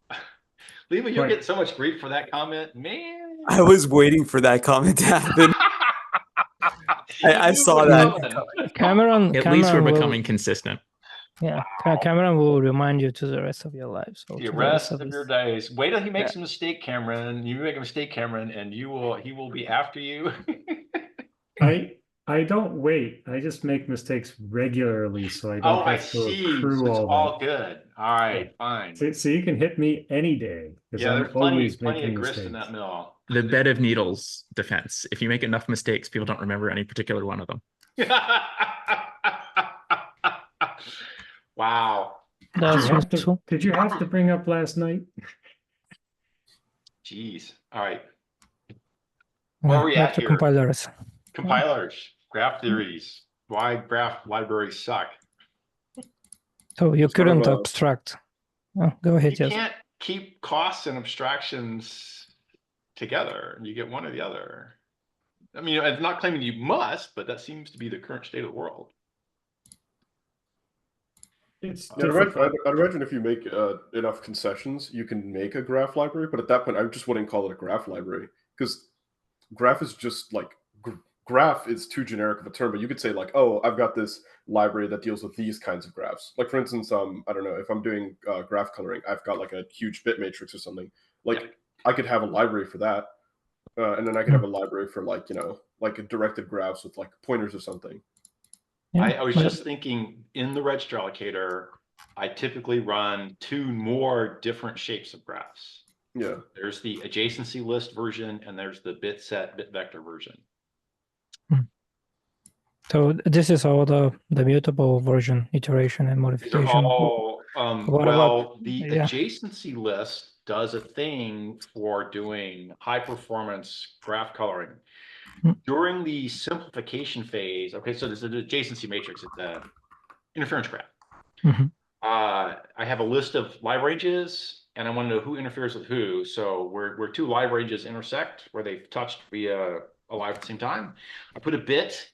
Leva, you'll Right. get so much grief for that comment, man. I was waiting for that comment to happen. I saw that. Cameron. At least we're Cameron will- becoming consistent. Yeah, Cameron will remind you to the rest of your life. So The to rest of this- your days. Wait till he makes a mistake, Cameron. You make a mistake, Cameron, and he will be after you. I don't wait. I just make mistakes regularly, so I don't Oh, I have to see. So accrue it's all all that. good. All right, fine. So you can hit me any day because Yeah, I'm there's plenty always of making grist mistakes. in that mill. The bed of needles defense. If you make enough mistakes, people don't remember any particular one of them. Wow. That's useful. Did you have to bring up last night? Jeez. All right. Where are we Back at to here? compilers. Compilers, graph theories, why graph libraries suck. So you Sort of couldn't a- abstract. Oh, go ahead, You yes. can't keep costs and abstractions together. You get one or the other. I mean, I'm not claiming you must, but that seems to be the current state of the world. It's Yeah, difficult. I'd imagine if you make enough concessions, you can make a graph library. But at that point, I just wouldn't call it a graph library because graph is just like graph is too generic of a term. But you could say like, oh, I've got this library that deals with these kinds of graphs. Like for instance, I don't know if I'm doing graph coloring, I've got like a huge bit matrix or something. Like Yeah. I could have a library for that, and then I could have a library for like like a directed graphs with like pointers or something. Yeah, I was but- just thinking in the register allocator, I typically run 2 more different shapes of graphs. Yeah. There's the adjacency list version and there's the bit set bit vector version. So this is all the mutable version iteration and These are modification. all, What well, about- the yeah. adjacency list does a thing for doing high performance graph coloring. Hmm. During the simplification phase, okay, so there's an adjacency matrix, it's the interference graph. Mhm. I have a list of live ranges and I want to know who interferes with who. So where 2 live ranges intersect, where they've touched via alive at the same time, I put a bit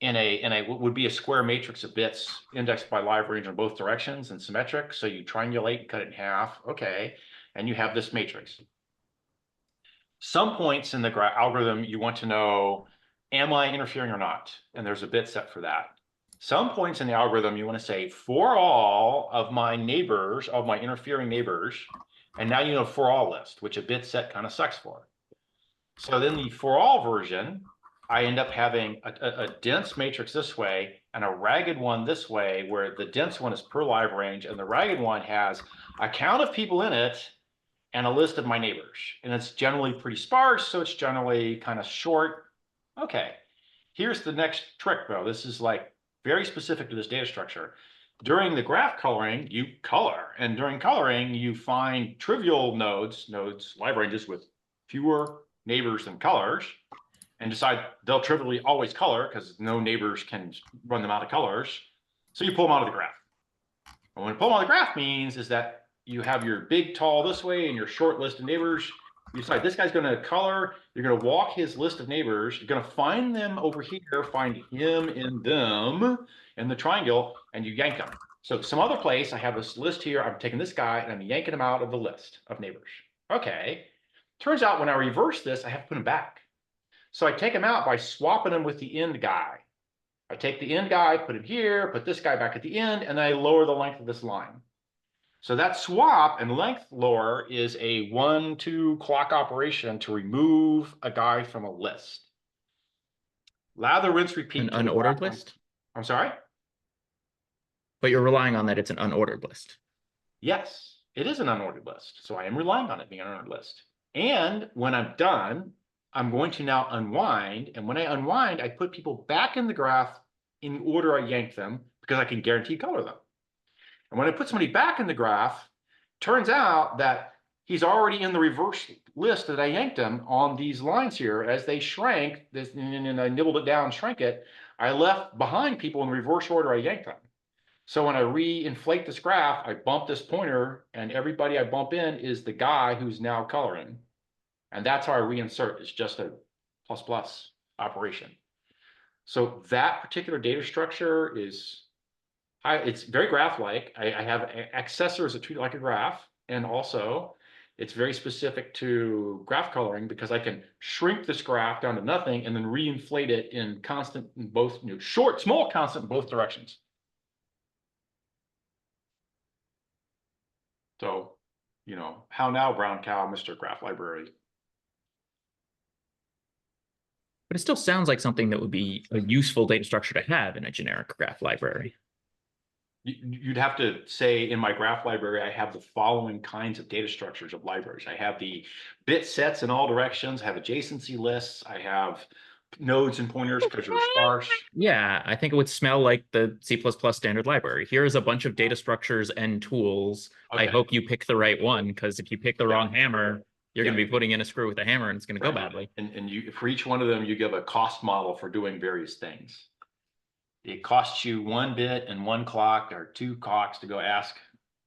what would be a square matrix of bits indexed by live range in both directions and symmetric. So you triangulate and cut it in half. Okay. And you have this matrix. Some points in the algorithm, you want to know, am I interfering or not? And there's a bit set for that. Some points in the algorithm, you want to say, for all of my neighbors, of my interfering neighbors, and now you know for all list, which a bit set kind of sucks for. So then the for all version, I end up having a dense matrix this way and a ragged one this way, where the dense one is per live range and the ragged one has a count of people in it and a list of my neighbors. And it's generally pretty sparse, so it's generally kind of short. Okay, here's the next trick though. This is like very specific to this data structure. During the graph coloring, you color, and during coloring, you find trivial nodes, live ranges with fewer neighbors than colors, and decide they'll trivially always color because no neighbors can run them out of colors. So you pull them out of the graph. And when you pull them out of the graph means is that you have your big tall this way and your short list of neighbors. You decide this guy's going to color. You're going to walk his list of neighbors. You're going to find them over here, find him in them in the triangle, and you yank them. So some other place, I have this list here. I'm taking this guy and I'm yanking him out of the list of neighbors. Okay. Turns out when I reverse this, I have to put him back. So I take him out by swapping him with the end guy. I take the end guy, put him here, put this guy back at the end, and then I lower the length of this line. So that swap and length lower is a 1-2 clock operation to remove a guy from a list. Lather, rinse, repeat. An unordered list? I'm sorry? But you're relying on that it's an unordered list. Yes, it is an unordered list. So I am relying on it being an unordered list. And when I'm done, I'm going to now unwind. And when I unwind, I put people back in the graph in the order I yanked them because I can guarantee color them. And when I put somebody back in the graph, turns out that he's already in the reverse list that I yanked him on these lines here. As they shrank, and I nibbled it down, shrank it, I left behind people in the reverse order I yanked them. So when I re-inflate this graph, I bump this pointer, and everybody I bump in is the guy who's now coloring. And that's how I reinsert. It's just a plus plus operation. So that particular data structure is, it's very graph-like. I have accessors that treat it like a graph. And also, it's very specific to graph coloring because I can shrink this graph down to nothing and then reinflate it in constant in both, short, small constant in both directions. So, how now, brown cow, Mr. Graph Library? But it still sounds like something that would be a useful data structure to have in a generic graph library. You'd have to say in my graph library, I have the following kinds of data structures of libraries. I have the bit sets in all directions. I have adjacency lists. I have nodes and pointers because they're sparse. Yeah, I think it would smell like the C++ standard library. Here is a bunch of data structures and tools. Okay. I hope you pick the right one, because if you pick the wrong hammer, you're going to be putting in a screw with a hammer and it's going to go badly. And you, for each one of them, you give a cost model for doing various things. It costs you 1 bit and 1 clock or 2 clocks to go ask,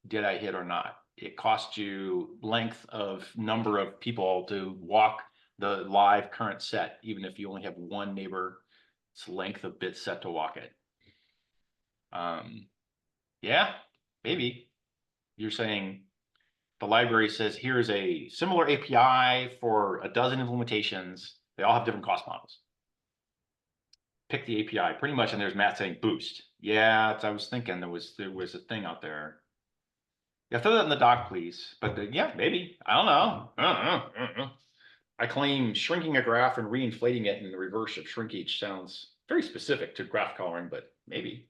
did I hit or not? It costs you length of number of people to walk the live current set, even if you only have 1 neighbor, it's length of bit set to walk it. Yeah, maybe. You're saying the library says, here's a similar API for a dozen implementations. They all have different cost models. Pick the API pretty much, and there's Matt saying boost. Yeah, I was thinking there was a thing out there. Yeah, throw that in the doc, please. But yeah, maybe. I don't know. I claim shrinking a graph and reinflating it in the reverse of shrinkage sounds very specific to graph coloring, but maybe.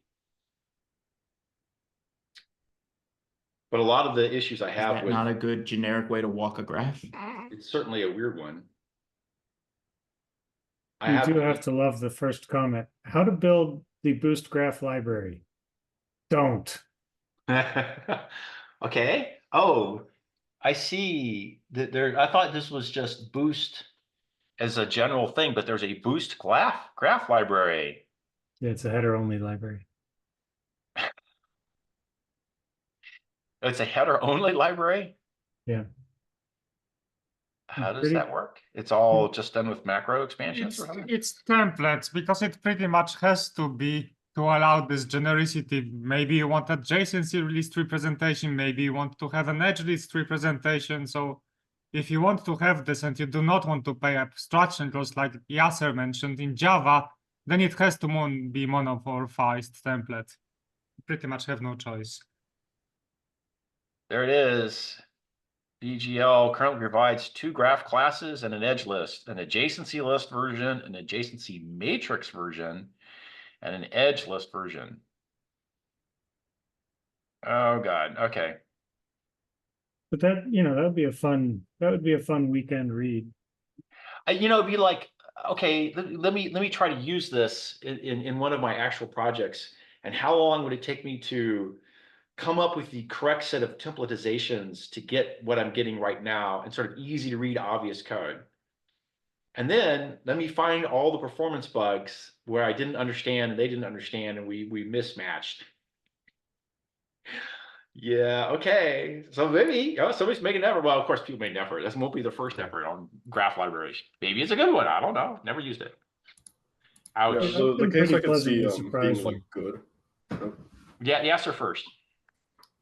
But a lot of the issues I have with not a good generic way to walk a graph? it's certainly a weird one. You do have to love the first comment. How to build the Boost Graph library. Don't. Okay. Oh, I see that there. I thought this was just Boost as a general thing, but there's a Boost graph library. Yeah, it's a header only library. It's a header only library? Yeah. How does Pretty- that work? It's all just done with macro expansions It's or something? it's templates because it pretty much has to be to allow this genericity. Maybe you want adjacency list representation, maybe you want to have an edge list representation. So if you want to have this and you do not want to pay abstraction costs like Yasser mentioned in Java, then it has to be monomorphized template. You pretty much have no choice. There it is. BGL currently provides 2 graph classes and an edge list, an adjacency list version, an adjacency matrix version, and an edge list version. Oh God. Okay. But that, that would be a fun weekend read. It'd be like, okay, let me try to use this in one of my actual projects. And how long would it take me to come up with the correct set of templatizations to get what I'm getting right now and sort of easy to read, obvious code? And then let me find all the performance bugs where I didn't understand and they didn't understand and we mismatched. Yeah, okay. So maybe somebody's making an effort. Well, of course, people made an effort. This won't be the first effort on graph libraries. Maybe it's a good one. I don't know. Never used it. Ouch. Yeah, I've the been case pretty I could see pleasantly being surprised like with- good. Yeah, the answer first.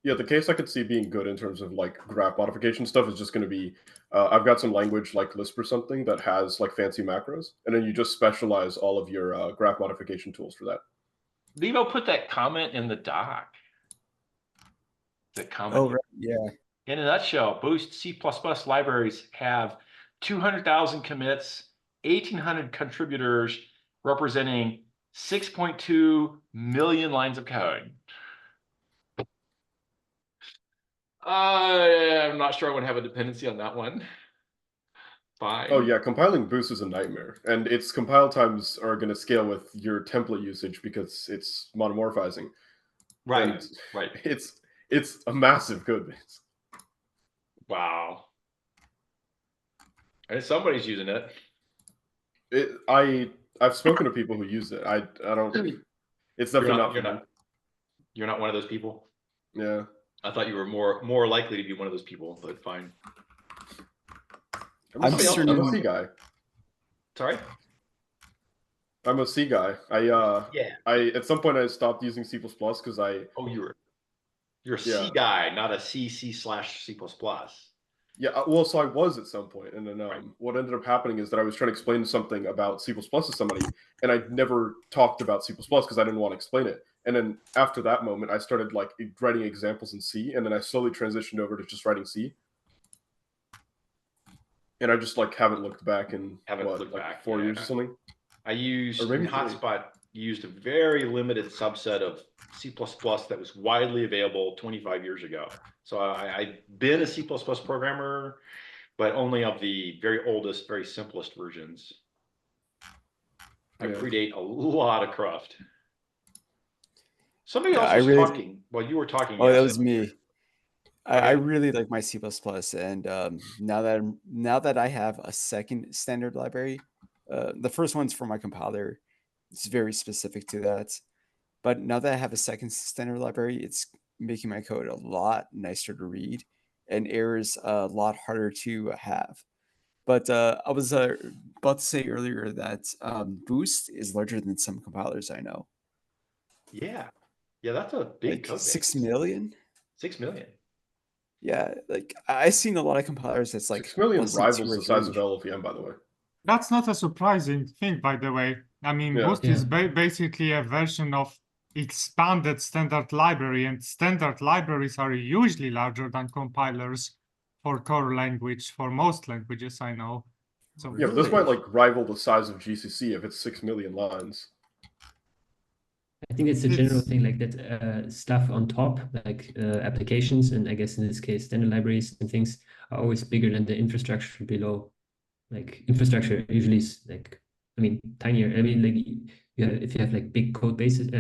Yeah, the case I could see being good in terms of like graph modification stuff is just going to be, I've got some language like Lisp or something that has like fancy macros, and then you just specialize all of your graph modification tools for that. Levo put that comment in the doc. The comment. Oh, right. Yeah. In a nutshell, Boost C++ libraries have 200,000 commits, 1,800 contributors, representing 6.2 million lines of code. I'm not sure I would have a dependency on that one. Fine. Oh yeah, compiling Boost is a nightmare, and its compile times are going to scale with your template usage because it's monomorphizing. Right, And right. It's a massive code base. Wow. And somebody's using it. I've spoken to people who use it. I don't. It's definitely not for me. You're not one of those people. Yeah. I thought you were more likely to be one of those people, but fine. I'm a C guy. Sorry? I'm a C guy. I at some point I stopped using C++ because Oh, you're a Yeah. C guy, not a C/C++. Yeah, well, so I was at some point, and then Right. what ended up happening is that I was trying to explain something about C++ to somebody, and I never talked about C++ because I didn't want to explain it. And then after that moment, I started like writing examples in C, and then I slowly transitioned over to just writing C. And I just like haven't looked back in like 4 years or something. I used Or maybe in Hotspot used a very limited subset of C++ that was widely available 25 years ago. So I've been a C++ programmer, but only of the very oldest, very simplest versions. I predate a lot of Cruft. Somebody else was talking while you were talking. Oh, yes, that was me. I Okay. really like my C++, and now that I have a second standard library, the first one's for my compiler. It's very specific to that. But now that I have a second standard library, it's making my code a lot nicer to read and errors a lot harder to have. But I was about to say earlier that Boost is larger than some compilers I know. Yeah, that's a big Like code base. 6 million? 6 million. Yeah, like I've seen a lot of compilers that's like 6 million less than rivals 2 or the size of 3. LLVM, by the way. That's not a surprising thing, by the way. I mean, Yeah. Boost is basically a version of expanded standard library, and standard libraries are usually larger than compilers for core language, for most languages I know. So Yeah, but this might like rival the size of GCC if it's 6 million lines. I think it's a general It's- thing like that stuff on top, like applications, and I guess in this case, standard libraries and things are always bigger than the infrastructure below. Like infrastructure usually is like, I mean, tinier. I mean, like if you have like big code bases,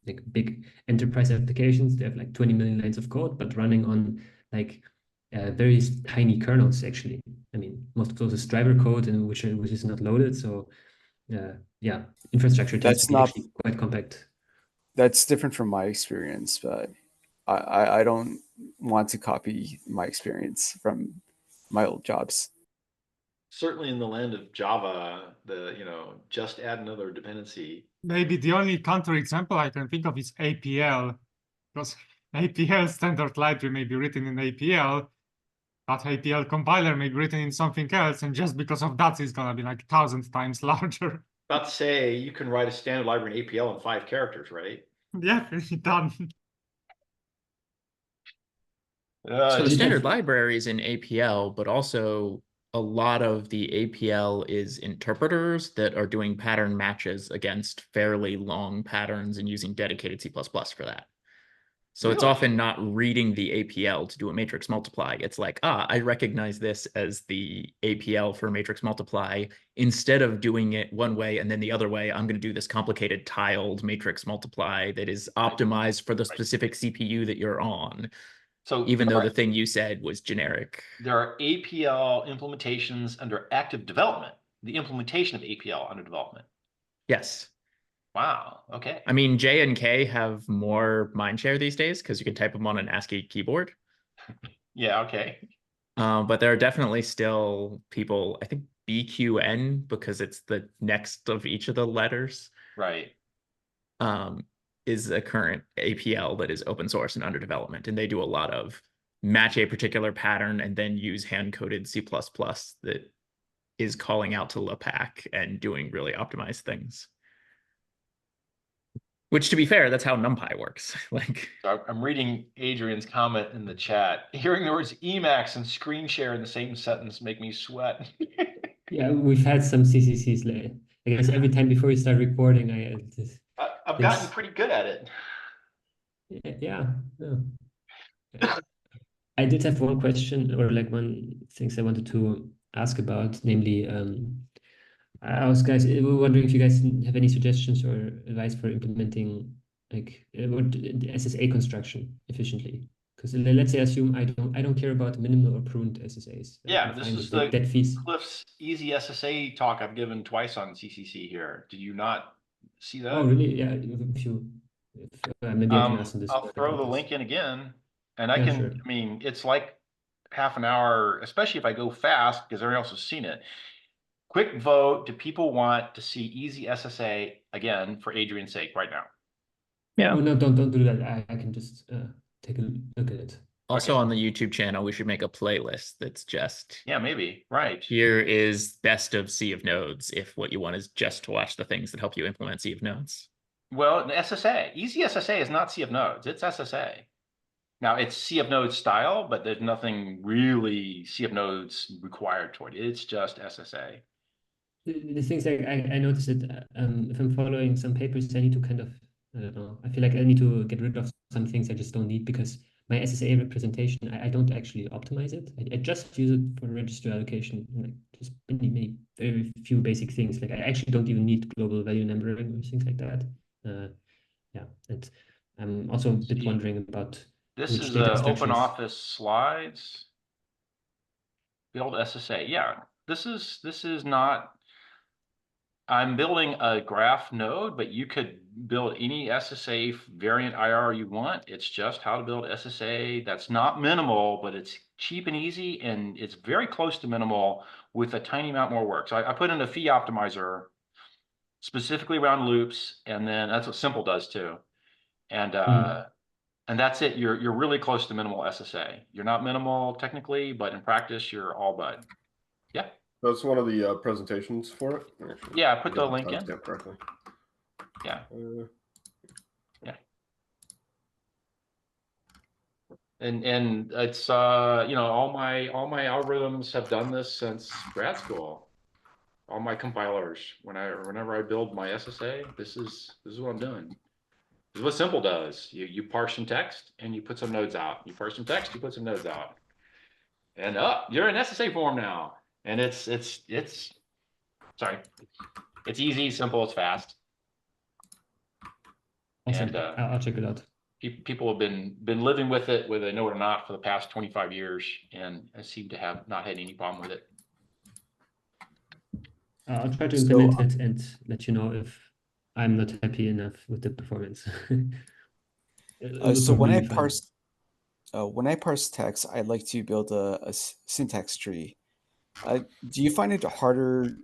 like big enterprise applications, they have like 20 million lines of code, but running on like very tiny kernels. Actually, I mean, most of those is driver code, and which is not loaded. So yeah, infrastructure tends to be actually quite compact. That's different from my experience, but I don't want to copy my experience from my old jobs. certainly in the land of Java, just add another dependency. Maybe the only counterexample I can think of is APL, because APL standard library may be written in APL, but APL compiler may be written in something else, and just because of that, it's gonna be like 1,000 times larger. About to say you can write a standard library in APL in 5 characters, right? Yeah, done. So the did standard that- library is in APL, but also a lot of the APL is interpreters that are doing pattern matches against fairly long patterns and using dedicated C++ for that. So it's Really? often not reading the APL to do a matrix multiply. It's like, I recognize this as the APL for matrix multiply. Instead of doing it one way and then the other way, I'm going to do this complicated tiled matrix multiply that is optimized for the specific CPU that you're on. So Even though the thing you said was generic. there are APL implementations under active development, the implementation of APL under development. Yes. Wow. Okay. I mean, J and K have more mindshare these days because you can type them on an ASCII keyboard. Yeah. Okay. But there are definitely still people, I think BQN, because it's the next of each of the letters, Right. is a current APL that is open source and under development. And they do a lot of match a particular pattern and then use hand-coded C++ that is calling out to LAPACK and doing really optimized things. Which, to be fair, that's how NumPy works. Like, So I'm reading Adrian's comment in the chat. Hearing the words Emacs and screen share in the same sentence make me sweat. Yeah, we've had some CCCs lately. I guess every time before we start recording, I've gotten pretty good at it. yeah. I did have one question, or like one things I wanted to ask about, namely, I was wondering if you guys have any suggestions or advice for implementing like the SSA construction efficiently. Because let's say assume I don't care about minimal or pruned SSAs. Yeah, I'm this fine is with the dead fees. Cliff's easy SSA talk I've given twice on CCC here. Did you not see that? Oh, really? Yeah. Maybe I can ask on this. I'll throw the link in again, and I Yeah, can. sure. I mean, it's like half an hour, especially if I go fast because everyone else has seen it. Quick vote. Do people want to see easy SSA again for Adrian's sake right now? Yeah. Oh no, don't do that. I can just take a look at it. also Okay. on the YouTube channel, we should make a playlist that's just, Yeah, maybe. Right. here is best of Sea of Nodes, if what you want is just to watch the things that help you implement Sea of Nodes. Well, the SSA, easy SSA is not Sea of Nodes. It's SSA. Now it's Sea of Nodes style, but there's nothing really Sea of Nodes required toward it. It's just SSA. The things I noticed that if I'm following some papers, I need to kind of, I don't know, I feel like I need to get rid of some things I just don't need because my SSA representation, I don't actually optimize it. I just use it for register allocation, like just many, very few basic things. Like I actually don't even need global value numbering or things like that. Yeah, and I'm also a bit wondering about This which is data Open structures. Office slides. Build SSA. Yeah, this is not. I'm building a graph node, but you could build any SSA variant IR you want. It's just how to build SSA. That's not minimal, but it's cheap and easy, and it's very close to minimal with a tiny amount more work. So I put in a fee optimizer specifically around loops, and then that's what Simple does too. And that's it. You're really close to minimal SSA. You're not minimal technically, but in practice, you're all but. Yeah. That's one of the presentations for it. Actually, Yeah, I put the link in. timestamp correctly. Yeah. Yeah. And it's all my algorithms have done this since grad school. All my compilers, whenever I build my SSA, this is what I'm doing. This is what Simple does. You parse some text and you put some nodes out. You parse some text, you put some nodes out. And you're in SSA form now. And it's sorry. It's easy, simple, it's fast. Awesome. And I'll check it out. people have been living with it, whether they know it or not, for the past 25 years, and I seem to have not had any problem with it. I'll try to implement it and let you know if I'm not happy enough with the performance. So when I parse text, I like to build a syntax tree. Do you find it harder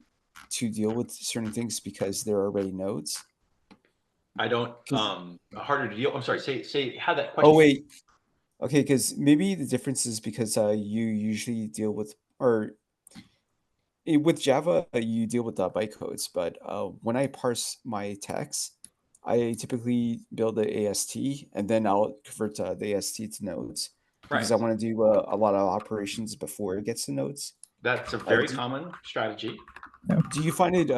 to deal with certain things because they're already nodes? I don't, 'Cause- harder to deal. I'm sorry, say how that Oh question. wait, okay, because maybe the difference is because you usually deal with with Java you deal with bytecodes, but when I parse my text, I typically build the AST and then I'll convert the AST to nodes because I Right. want to do a lot of operations before it gets to nodes. That's a very Do, common strategy. do you find it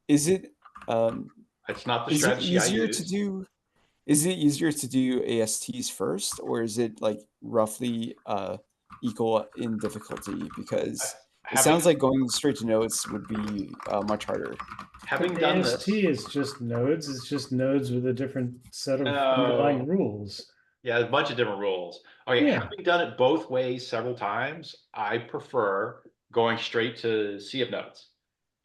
is it um, It's not the is it strategy I easier to use. do? Is it easier to do ASTs first, or is it like roughly equal in difficulty? Because it sounds Having like going straight to nodes would be much harder. having But done AST this, is just nodes. It's just nodes with a different set of No. underlying rules. yeah, a bunch of different rules. Okay, Yeah. having done it both ways several times, I prefer going straight to sea of nodes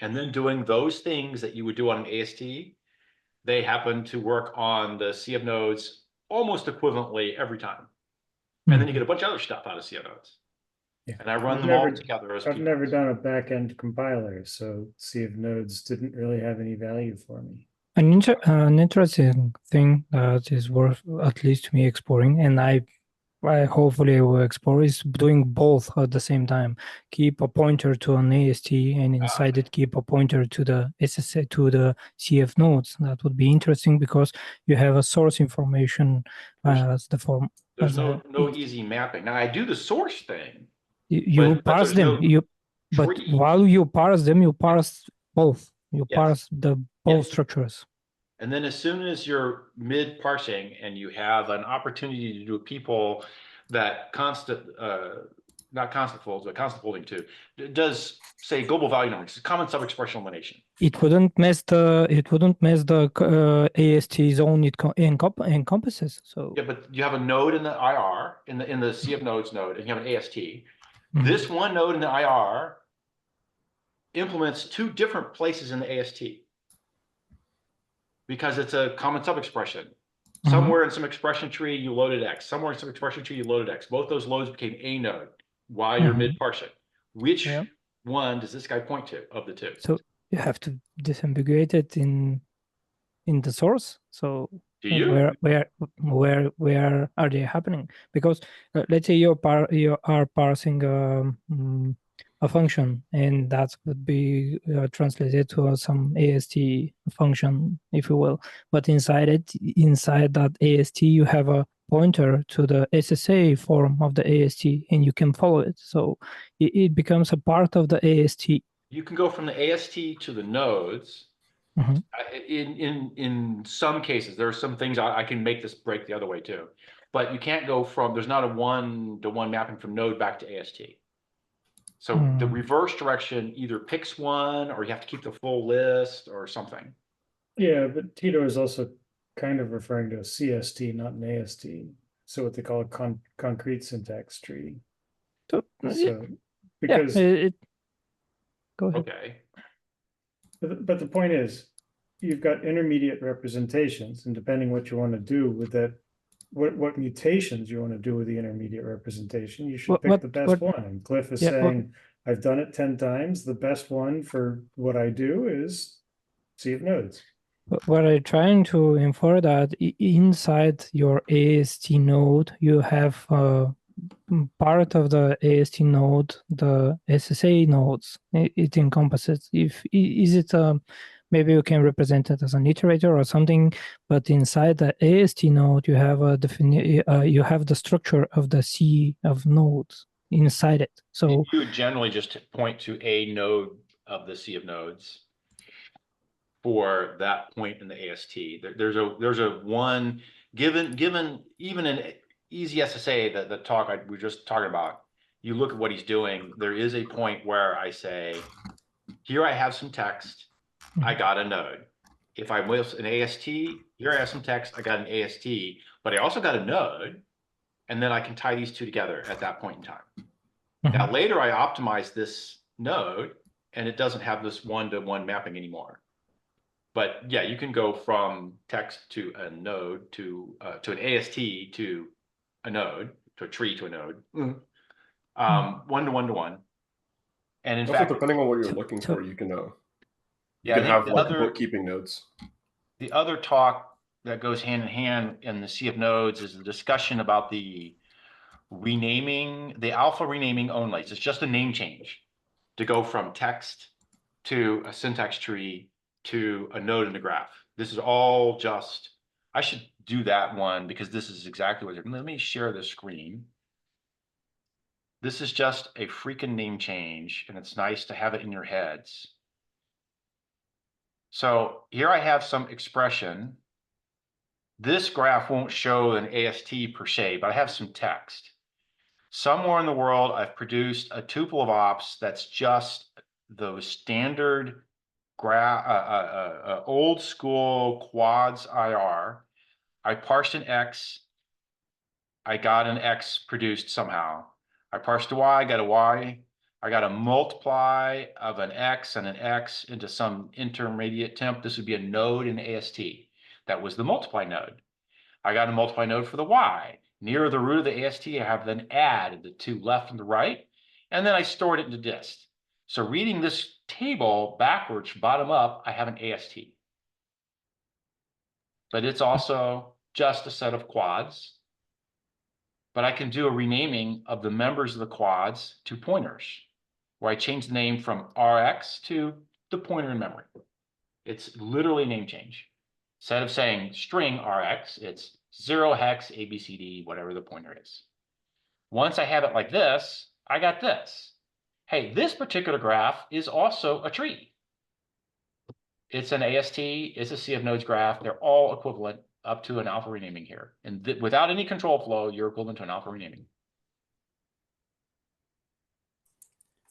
and then doing those things that you would do on an AST. They happen to work on the sea of nodes almost equivalently every time. And then you get a bunch of other stuff out of sea of nodes. Yeah. And I run I've them all never- together as I've two never nodes. done a back-end compiler, so sea of nodes didn't really have any value for me. An interesting thing that is worth at least me exploring, and I hopefully will explore, is doing both at the same time. Keep a pointer to an AST, and inside it keep a pointer to the SSA, to the CF nodes. That would be interesting because you have a source information as the form. There's As no easy mapping. Now I do the source thing, you but parse there's them. no But tree. while you parse them, you parse both. You Yes. parse the both Yes. structures. And then as soon as you're mid parsing and you have an opportunity to do a people that not constant folds, but constant folding too, does say global value numbers, common sub-expression elimination. It wouldn't mess the AST zone it encompasses. So Yeah, but you have a node in the IR in the sea of nodes node, and you have an AST. Mhm. This one node in the IR implements two different places in the AST because it's a common sub-expression. Somewhere in some expression tree, you loaded X. Somewhere in some expression tree, you loaded X. Both those loads became a node while you're mid parsing. Which Yeah. one does this guy point to of the two? So you have to disambiguate it in the source. So Do you? where are they happening? Because let's say you are parsing a function, and that would be translated to some AST function, if you will. But inside that AST, you have a pointer to the SSA form of the AST, and you can follow it. So it becomes a part of the AST. You can go from the AST to the nodes. Mhm. In some cases, there are some things I can make this break the other way too, but you can't go from, there's not a one-to-one mapping from node back to AST. So the reverse direction either picks one or you have to keep the full list or something. Yeah, but Tito is also kind of referring to a CST, not an AST. So what they call a concrete syntax tree. So, So yeah, because go ahead. Okay. but the point is, you've got intermediate representations, and depending what you want to do with that, what mutations you want to do with the intermediate representation, you should pick the best one. And Cliff is saying, I've done it 10 times. The best one for what I do is sea of nodes. What I'm trying to infer that inside your AST node, you have part of the AST node, the SSA nodes. It encompasses. Is it maybe you can represent it as an iterator or something, but inside the AST node, you have you have the structure of the sea of nodes inside it. So you would generally just point to a node of the sea of nodes for that point in the AST. There's a one given even an easy SSA, the talk we were just talking about. You look at what he's doing. There is a point where I say, here I have some text. I got a node. If I with an AST, here I have some text. I got an AST, but I also got a node, and then I can tie these two together at that point in time. Now later I optimize this node, and it doesn't have this one-to-one mapping anymore. But yeah, you can go from text to a node to an AST to a node to a tree to a node, one to one to one. And in Also, fact, depending on what you're So- looking so- for, you can you Yeah, I can think have the like other- bookkeeping notes. the other talk that goes hand in hand in the Sea of Nodes is the discussion about the renaming, the alpha renaming only. It's just a name change to go from text to a syntax tree to a node in the graph. This is all just, I should do that one because this is exactly what, let me share the screen. This is just a freaking name change, and it's nice to have it in your heads. So here I have some expression. This graph won't show an AST per se, but I have some text. Somewhere in the world, I've produced a tuple of ops that's just those standard old school quads IR. I parsed an X. I got an X produced somehow. I parsed a Y, I got a Y. I got a multiply of an X and an X into some intermediate temp. This would be a node in AST. That was the multiply node. I got a multiply node for the Y. Near the root of the AST, I have then add the two left and the right, and then I stored it into dist. So reading this table backwards, bottom up, I have an AST. But it's also just a set of quads. But I can do a renaming of the members of the quads to pointers, where I change the name from RX to the pointer in memory. It's literally a name change. Instead of saying string RX, it's 0 hex ABCD, whatever the pointer is. Once I have it like this, I got this. Hey, this particular graph is also a tree. It's an AST, it's a Sea of Nodes graph. They're all equivalent up to an alpha renaming here. And without any control flow, you're equivalent to an alpha renaming.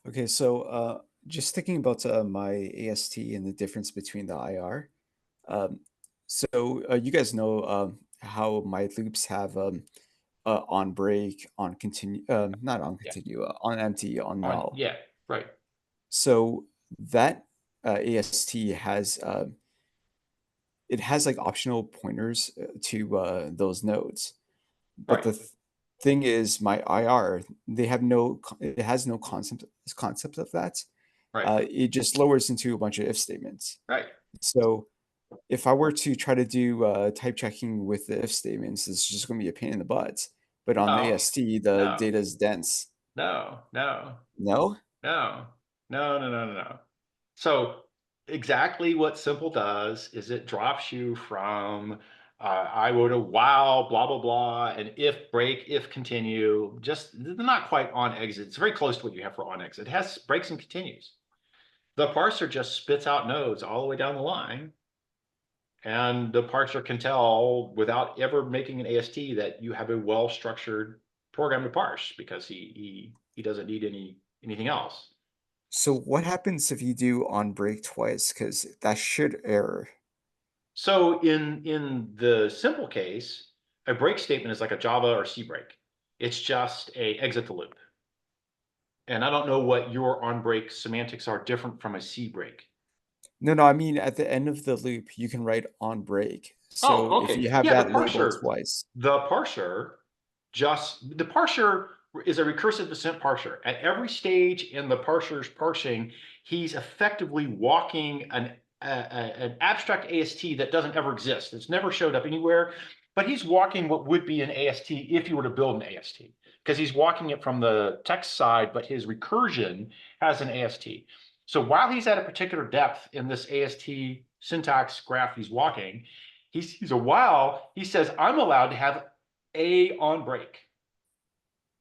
Okay, so just thinking about my AST and the difference between the IR. You guys know how my loops have on break, on continue, not on continue, on empty, on null. Yeah, right. So that AST has it has like optional pointers to those nodes, but Right. the thing is, my IR they have it has no concept of that. Right. It just lowers into a bunch of if statements. Right. So if I were to try to do type checking with the if statements, it's just going to be a pain in the butt. But on the No. AST, the No. data is dense. No. No? No. So exactly what simple does is it drops you from I would have while blah blah blah and if break if continue, just they're not quite on exit. It's very close to what you have for on exit. It has breaks and continues. The parser just spits out nodes all the way down the line, and the parser can tell without ever making an AST that you have a well-structured program to parse because he doesn't need anything else. So what happens if you do on break twice? Because that should error. So in the simple case, a break statement is like a Java or C break. It's just a exit the loop. And I don't know what your on break semantics are different from a C break. No, I mean at the end of the loop, you can write on break. So if you have Yeah, that labeled twice. The parser is a recursive descent parser. At every stage in the parser's parsing, he's effectively walking an abstract AST that doesn't ever exist. It's never showed up anywhere, but he's walking what would be an AST if you were to build an AST, because he's walking it from the text side, but his recursion has an AST. So while he's at a particular depth in this AST syntax graph he's walking, he sees a while, he says, I'm allowed to have a on break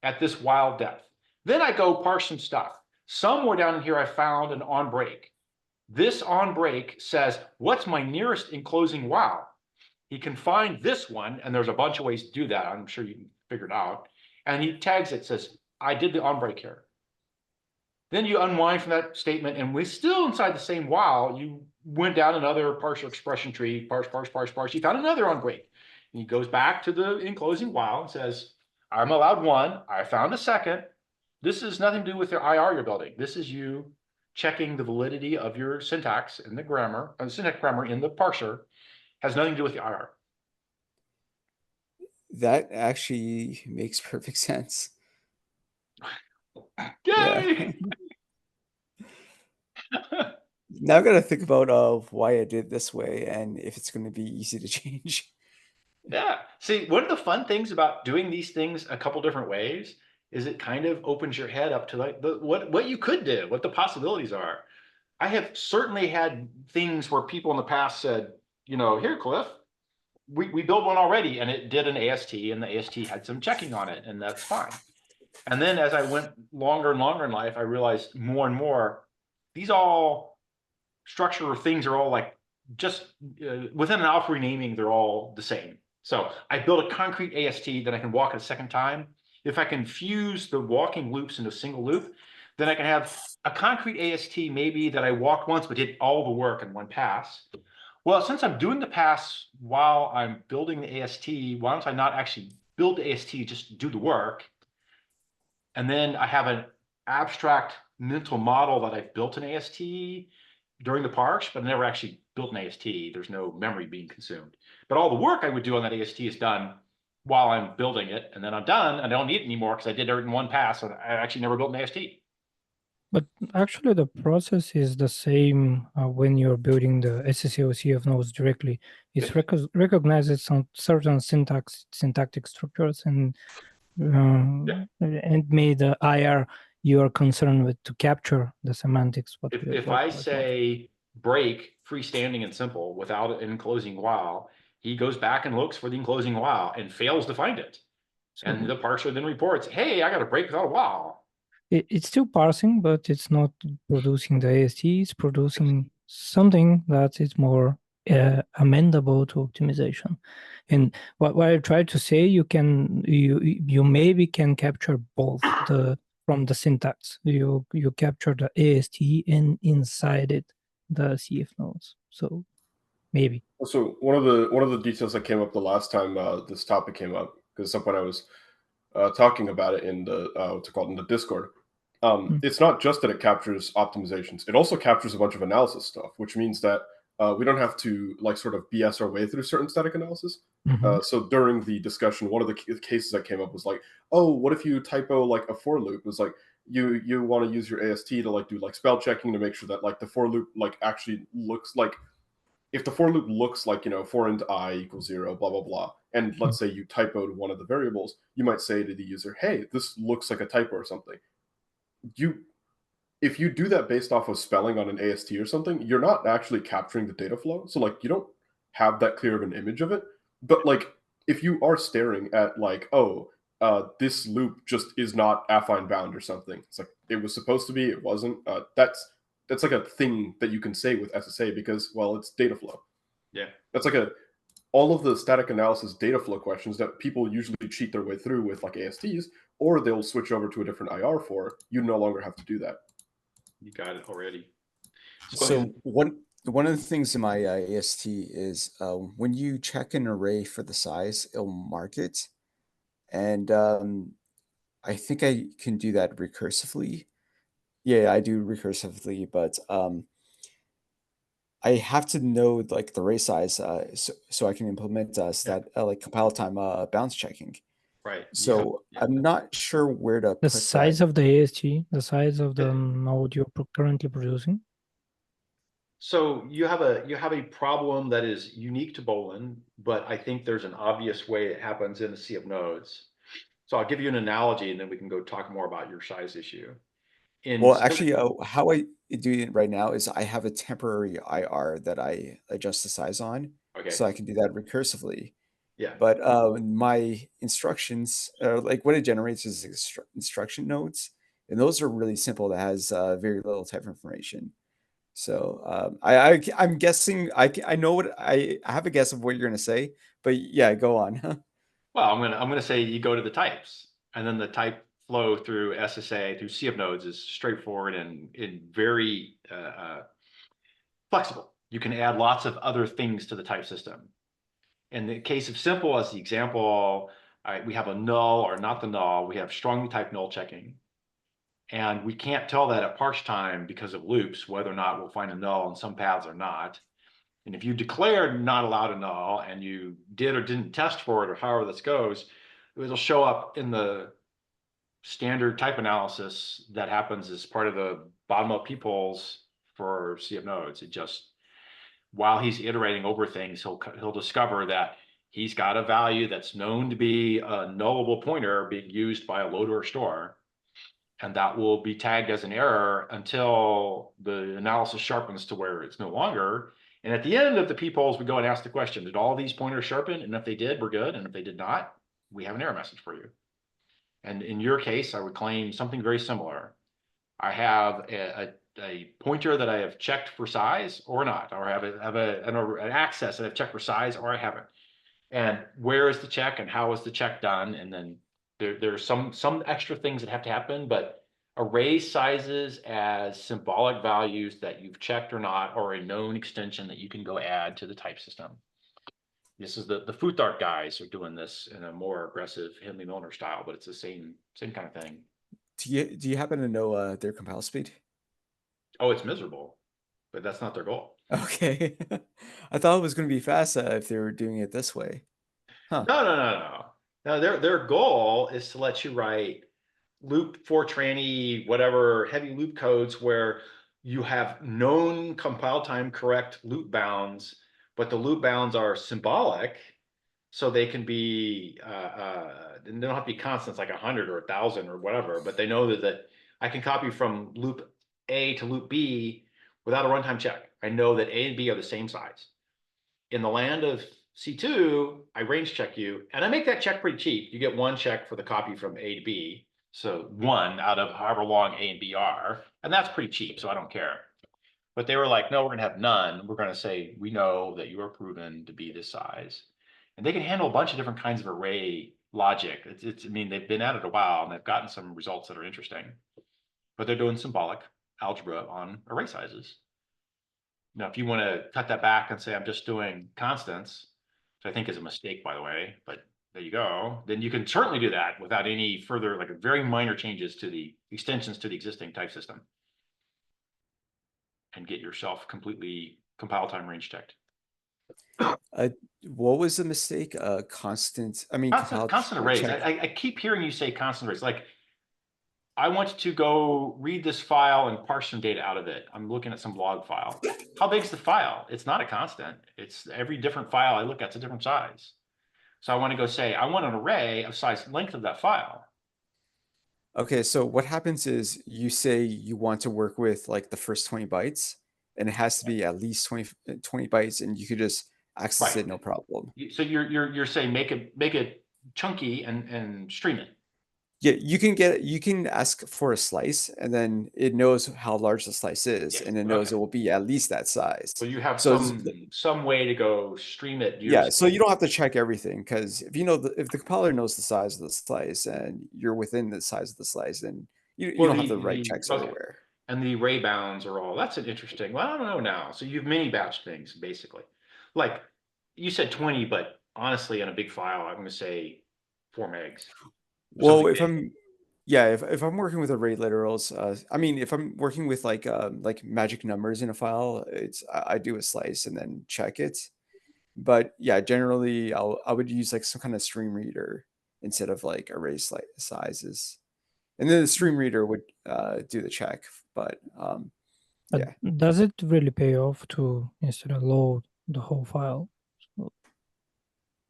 at this while depth. Then I go parse some stuff. Somewhere down in here, I found an on break. This on break says, what's my nearest enclosing while? He can find this one, and there's a bunch of ways to do that. I'm sure you can figure it out. And he tags it, says, I did the on break here. Then you unwind from that statement, and we're still inside the same while. You went down another parser expression tree, parse. You found another on break. And he goes back to the enclosing while and says, I'm allowed one. I found a second. This has nothing to do with the IR you're building. This is you checking the validity of your syntax in the grammar, syntax grammar in the parser. Has nothing to do with the IR. That actually makes perfect sense. Yay! Now I've got to think about why I did it this way and if it's going to be easy to change. Yeah. See, one of the fun things about doing these things a couple different ways is it kind of opens your head up to like what you could do, what the possibilities are. I have certainly had things where people in the past said, you know, here, Cliff, we built one already and it did an AST and the AST had some checking on it, and that's fine. And then as I went longer and longer in life, I realized more and more, these all structure things are all like just within an alpha renaming, they're all the same. So I built a concrete AST that I can walk a second time. If I can fuse the walking loops into a single loop, then I can have a concrete AST maybe that I walked once but did all the work in one pass. Well, since I'm doing the pass while I'm building the AST, why don't I not actually build the AST, just do the work? And then I have an abstract mental model that I've built an AST during the parse, but I never actually built an AST. There's no memory being consumed. But all the work I would do on that AST is done while I'm building it. And then I'm done. And I don't need it anymore because I did it in one pass. And I actually never built an AST. But actually, the process is the same when you're building the SSAOC of nodes directly. It recognizes some certain syntactic structures and made the IR you are concerned with to capture the semantics. If I say break freestanding and simple without an enclosing while, he goes back and looks for the enclosing while and fails to find it. So, and the parser then reports, hey, I got a break without a while. It's still parsing, but it's not producing the AST. It's producing something that is more amendable to optimization. And what I tried to say, you maybe can capture both from the syntax. You capture the AST and inside it the CF nodes. So maybe. So one of the details that came up the last time this topic came up, because at some point I was talking about it in the what's it called in the Discord. It's not just that it captures optimizations; it also captures a bunch of analysis stuff, which means that we don't have to like sort of BS our way through certain static analysis. So during the discussion, one of the cases that came up was like, oh, what if you typo like a for loop? It was like you want to use your AST to like do like spell checking to make sure that like the for loop like actually looks like, if the for loop looks like, you know, for int I equals 0, blah, blah, blah, and let's say you typoed one of the variables, you might say to the user, hey, this looks like a typo or something. If you do that based off of spelling on an AST or something, you're not actually capturing the data flow. So like you don't have that clear of an image of it. But like if you are staring at like, oh, this loop just is not affine bound or something, it's like it was supposed to be, it wasn't. That's like a thing that you can say with SSA because, well, it's data flow. Yeah. That's like all of the static analysis data flow questions that people usually cheat their way through with like ASTs, or they'll switch over to a different IR for. You no longer have to do that. You got it already. So one of the things in my AST is when you check an array for the size, it'll mark it. And I think I can do that recursively. Yeah, I do recursively, but I have to know like the array size so I can implement like compile time bounds checking. Right. So I'm not sure where to put the size of the AST, the size of the node you're currently producing. So you have a problem that is unique to Bolin, but I think there's an obvious way it happens in a sea of nodes. So I'll give you an analogy, and then we can go talk more about your size issue. Well, actually, how I do it right now is I have a temporary IR that I adjust the size on, so I can do that recursively. Yeah. But my instructions, like what it generates is instruction nodes, and those are really simple. That has very little type information. So I'm guessing I know what I have a guess of what you're gonna say, but yeah, go on. Well, I'm gonna say you go to the types, and then the type flow through SSA through sea of nodes is straightforward and very flexible. You can add lots of other things to the type system. In the case of simple, as the example, we have a null or not the null. We have strongly typed null checking. And we can't tell that at parse time because of loops, whether or not we'll find a null in some paths or not. And if you declared not allowed a null and you did or didn't test for it or however this goes, it'll show up in the standard type analysis that happens as part of the bottom-up p-polls for CF nodes. It just, while he's iterating over things, he'll discover that he's got a value that's known to be a nullable pointer being used by a loader or store. And that will be tagged as an error until the analysis sharpens to where it's no longer. And at the end of the p-polls, we go and ask the question, did all these pointers sharpen? And if they did, we're good. And if they did not, we have an error message for you. And in your case, I would claim something very similar. I have a pointer that I have checked for size or not, or have an access that I've checked for size or I haven't. And where is the check and how is the check done? And then there's some extra things that have to happen, but array sizes as symbolic values that you've checked or not, or a known extension that you can go add to the type system. This is the Futhark guys are doing this in a more aggressive Hindley Milner style, but it's the same kind of thing. Do you happen to know their compile speed? Oh, it's miserable, but that's not their goal. Okay. I thought it was going to be fast if they were doing it this way. Huh. No, their goal is to let you write loop for tranny, whatever heavy loop codes where you have known compile time correct loop bounds, but the loop bounds are symbolic, so they can be they don't have to be constants like 100 or 1,000 or whatever, but they know that I can copy from loop A to loop B without a runtime check. I know that A and B are the same size. In the land of C2, I range check you, and I make that check pretty cheap. You get one check for the copy from A to B. So one out of however long A and B are, and that's pretty cheap, so I don't care. But they were like, no, we're gonna have none. We're gonna say, we know that you are proven to be this size. And they can handle a bunch of different kinds of array logic. I mean, they've been at it a while and they've gotten some results that are interesting, but they're doing symbolic algebra on array sizes. Now, if you want to cut that back and say, I'm just doing constants, which I think is a mistake, by the way, but there you go, then you can certainly do that without any further, like very minor changes to the extensions to the existing type system and get yourself completely compile time range checked. What was the mistake? Constant, I mean, constant arrays. I keep hearing you say constant arrays. Like, I want to go read this file and parse some data out of it. I'm looking at some log file. How big is the file? It's not a constant. It's every different file I look at, it's a different size. So I want to go say, I want an array of size length of that file. Okay, so what happens is you say you want to work with like the first 20 bytes, and it has to be at least 20 bytes, and you could just access it no problem. So you're saying make it chunky and stream it. Yeah, you can ask for a slice, and then it knows how large the slice is, and it knows it will be at least that size. So you have some way to go stream it. Yeah, so you don't have to check everything, because if you know if the compiler knows the size of the slice and you're within the size of the slice, then you don't have to write checks everywhere. And the array bounds are all, that's an interesting, well, I don't know now. So you've mini batch things, basically. Like you said 20, but honestly, in a big file, I'm going to say 4 megs. Well, if I'm working with array literals, I mean, if I'm working with like magic numbers in a file, I do a slice and then check it. But yeah, generally I would use like some kind of stream reader instead of like array sizes, and then the stream reader would do the check. But yeah, does it really pay off to instead of load the whole file?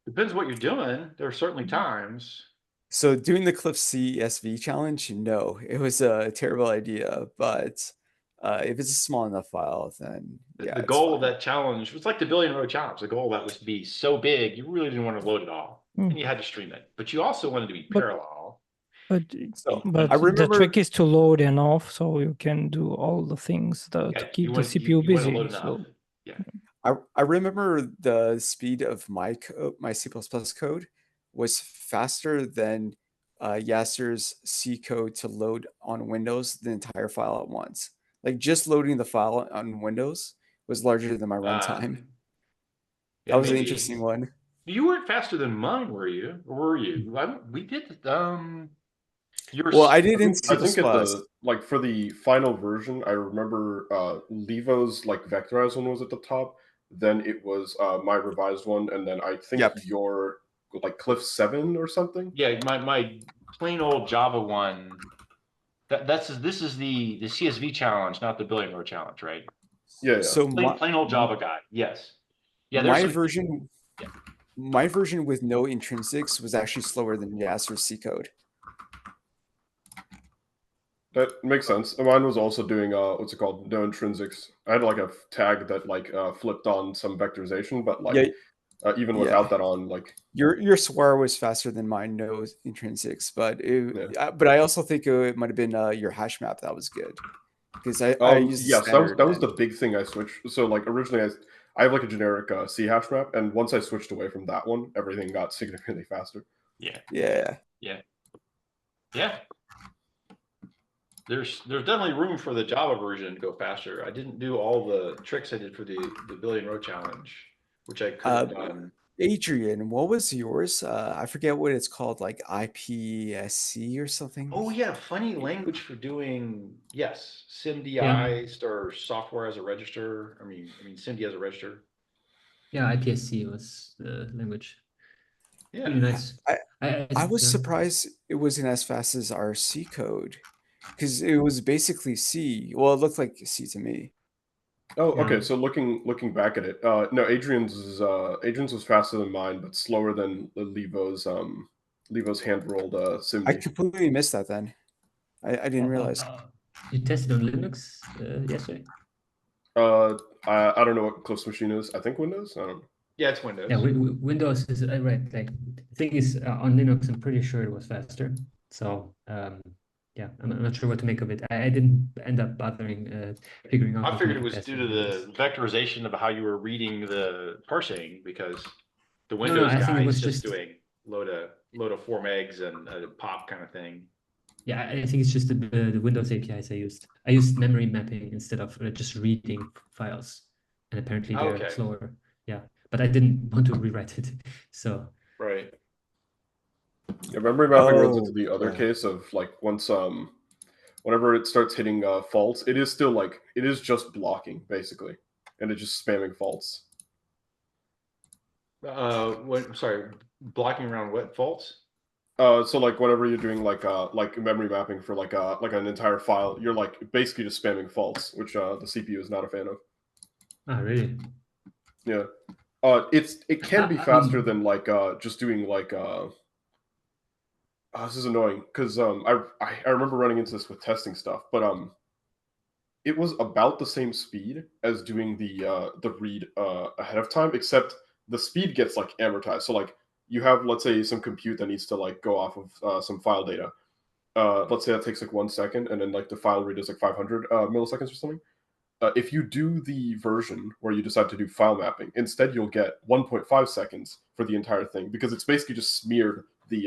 Depends what you're doing. There are certainly times. So doing the Cliff CSV challenge, no, it was a terrible idea. But if it's a small enough file, then yeah. The goal of that challenge was like the billion row challenge. The goal of that was to be so big, you really didn't want to load it all, and you had to stream it. But you also wanted to be parallel. But I remember, the trick is to load enough so you can do all the things to keep the CPU busy. Yeah. I remember the speed of my C++ code was faster than Yasser's C code to load on Windows the entire file at once. Like just loading the file on Windows was larger than my runtime. That was an interesting one. You weren't faster than mine, were you? Or were you? We did. Well, I did in C++. I think like for the final version, I remember Levo's like vectorized one was at the top. Then it was my revised one, and then I think your like Cliff 7 or something. Yeah, my plain old Java one. This is the CSV challenge, not the billion row challenge, right? Yeah. So Plain old Java guy. Yes. Yeah. my There's version, Yeah. my version with no intrinsics was actually slower than Yasser's C code. That makes sense. Mine was also doing what's it called? No intrinsics. I had like a tag that like flipped on some vectorization, but like even without that on, like your SWAR was faster than mine, no intrinsics, but but I also think it might have been your hash map that was good, because I used yes, standard, that was the big thing I switched. So like originally I have like a generic C hash map, and once I switched away from that one, everything got significantly faster. Yeah. There's definitely room for the Java version to go faster. I didn't do all the tricks I did for the billion row challenge, which I could have done. Adrian, what was yours? I forget what it's called, like IPSC or something. Oh yeah, funny language for doing SIMD-ized or software as a register. I mean SIMD as a register. Yeah, IPSC was the language. Yeah, pretty nice. I was surprised it wasn't as fast as our C code, because it was basically C. Well, it looked like C to me. Oh, okay. So looking back at it, no, Adrian's was faster than mine, but slower than Levo's hand rolled SIMD. I completely missed that then. I didn't realize. You tested on Linux yesterday? I don't know what close machine is. I think Windows. I don't know. Yeah, it's Windows. Yeah, Windows is right. Like the thing is, on Linux, I'm pretty sure it was faster. So yeah, I'm not sure what to make of it. I didn't end up bothering figuring out. I figured it was due to the vectorization of how you were reading the parsing, because the Windows guy is just doing load of 4 megs and a pop kind of thing. Yeah, I think it's just the Windows APIs I used. I used memory mapping instead of just reading files, and apparently they're slower. Yeah, but I didn't want to rewrite it, so. Right. Yeah, memory mapping runs into the other case of like once whenever it starts hitting faults, it is still like it is just blocking basically, and it's just spamming faults. Sorry, blocking around what faults? So like whenever you're doing like memory mapping for like an entire file, you're like basically just spamming faults, which the CPU is not a fan of. Oh, really? Yeah. It can be faster than like just doing like this is annoying because I remember running into this with testing stuff, but it was about the same speed as doing the read ahead of time, except the speed gets like amortized. So like you have, let's say, some compute that needs to like go off of some file data. Let's say that takes like 1 second, and then like the file read is like 500 milliseconds or something. If you do the version where you decide to do file mapping, instead you'll get 1.5 seconds for the entire thing, because it's basically just smeared the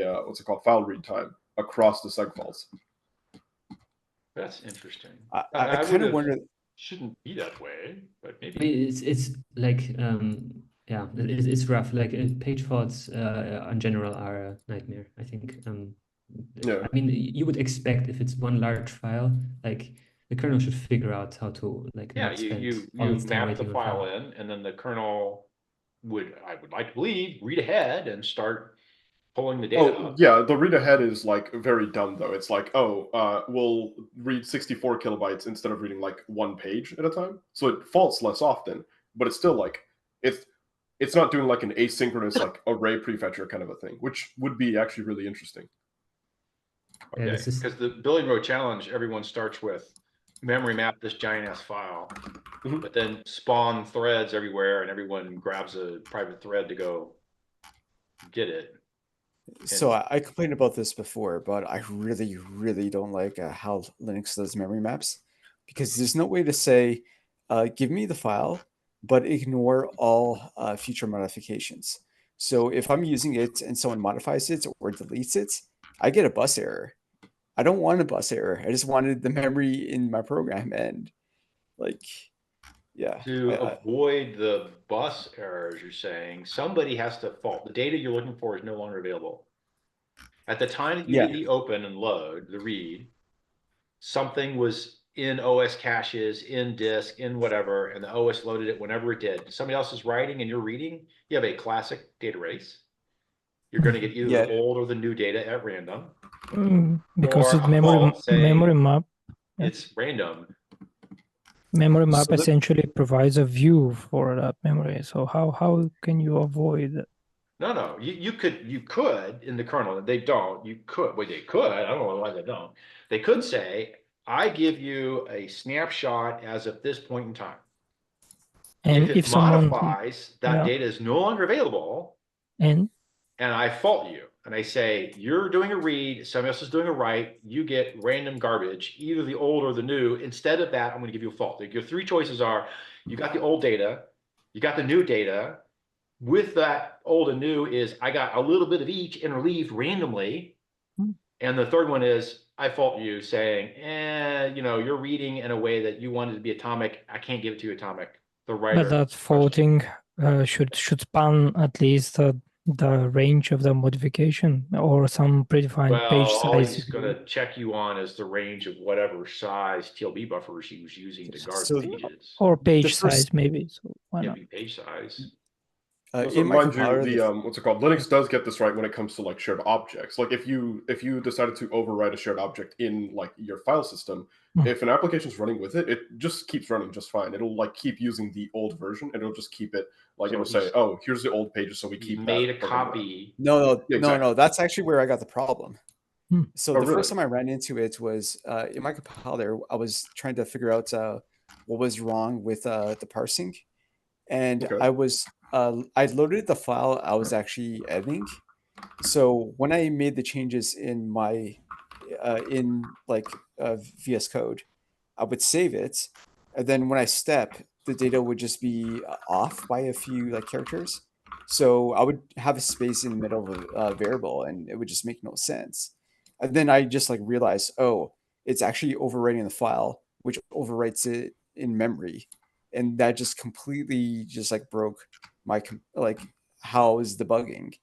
file read time across the seg faults. That's interesting. I kind of wonder. Shouldn't be that way, but maybe. I mean, it's like yeah, it's rough. Like page faults in general are a nightmare, I think. Yeah. I mean, you would expect if it's one large file, like the kernel should figure out how to like. Yeah, you map the file in, and then the kernel I would like to believe, read ahead and start pulling the data up. Yeah, the read ahead is like very dumb though. It's like, we'll read 64 kilobytes instead of reading like 1 page at a time. So it faults less often, but it's still like it's not doing like an asynchronous like array prefetcher kind of a thing, which would be actually really interesting. Okay, because the billion row challenge, everyone starts with memory map this giant ass file, but then spawn threads everywhere, and everyone grabs a private thread to go get it. So I complained about this before, but I really, really don't like how Linux does memory maps, because there's no way to say, give me the file, but ignore all future modifications. So if I'm using it and someone modifies it or deletes it, I get a bus error. I don't want a bus error. I just wanted the memory in my program, and like, yeah. To avoid the bus errors, you're saying somebody has to fault. The data you're looking for is no longer available. At the time that you did the open and load, the read, something was in OS caches, in disk, in whatever, and the OS loaded it whenever it did. Somebody else is writing and you're reading, you have a classic data race. You're going to get either the old or the new data at random. Because it's memory map. It's random. Memory map So that- essentially provides a view for that memory. So how can you avoid that? No, you could in the kernel. They don't. You could. Well, they could. I don't know why they don't. They could say, I give you a snapshot as of this point in time. And if it someone, modifies, that yeah. data is no longer available, and I fault you, and I say, you're doing a read, somebody else is doing a write, you get random garbage, either the old or the new. Instead of that, I'm going to give you a fault. Like, your three choices are, you got the old data, you got the new data. With that old and new is, I got a little bit of each interleaved randomly. And the third one is, I fault you, saying, you're reading in a way that you wanted to be atomic. I can't give it to you atomic. The writer. But that faulting should span at least the range of the modification or some predefined page Well, all size. he's going to check you on is the range of whatever size TLB buffers he was using to guard So- the pages. Or page The first- size, maybe. So why Yeah, not? be page size. So in my mind you, compiler, the what's it called? Linux does get this right when it comes to like shared objects. Like if you decided to overwrite a shared object in like your file system, if an application is running with it, it just keeps running just fine. It'll like keep using the old version, and it'll just keep it like So it'll say, "Oh, here's the old pages," so we He keep made a that program running. copy. No, Yeah, exactly. no. That's actually where I got the problem. So Oh, the really? first time I ran into it was in my compiler. I was trying to figure out what was wrong with the parsing, and Okay. I was I loaded the file I was actually editing. So when I made the changes in my VS Code, I would save it, and then when I step, the data would just be off by a few like characters. So I would have a space in the middle of a variable, and it would just make no sense. And then I just like realized, oh, it's actually overwriting the file, which overwrites it in memory, and that just completely just like broke my how is debugging.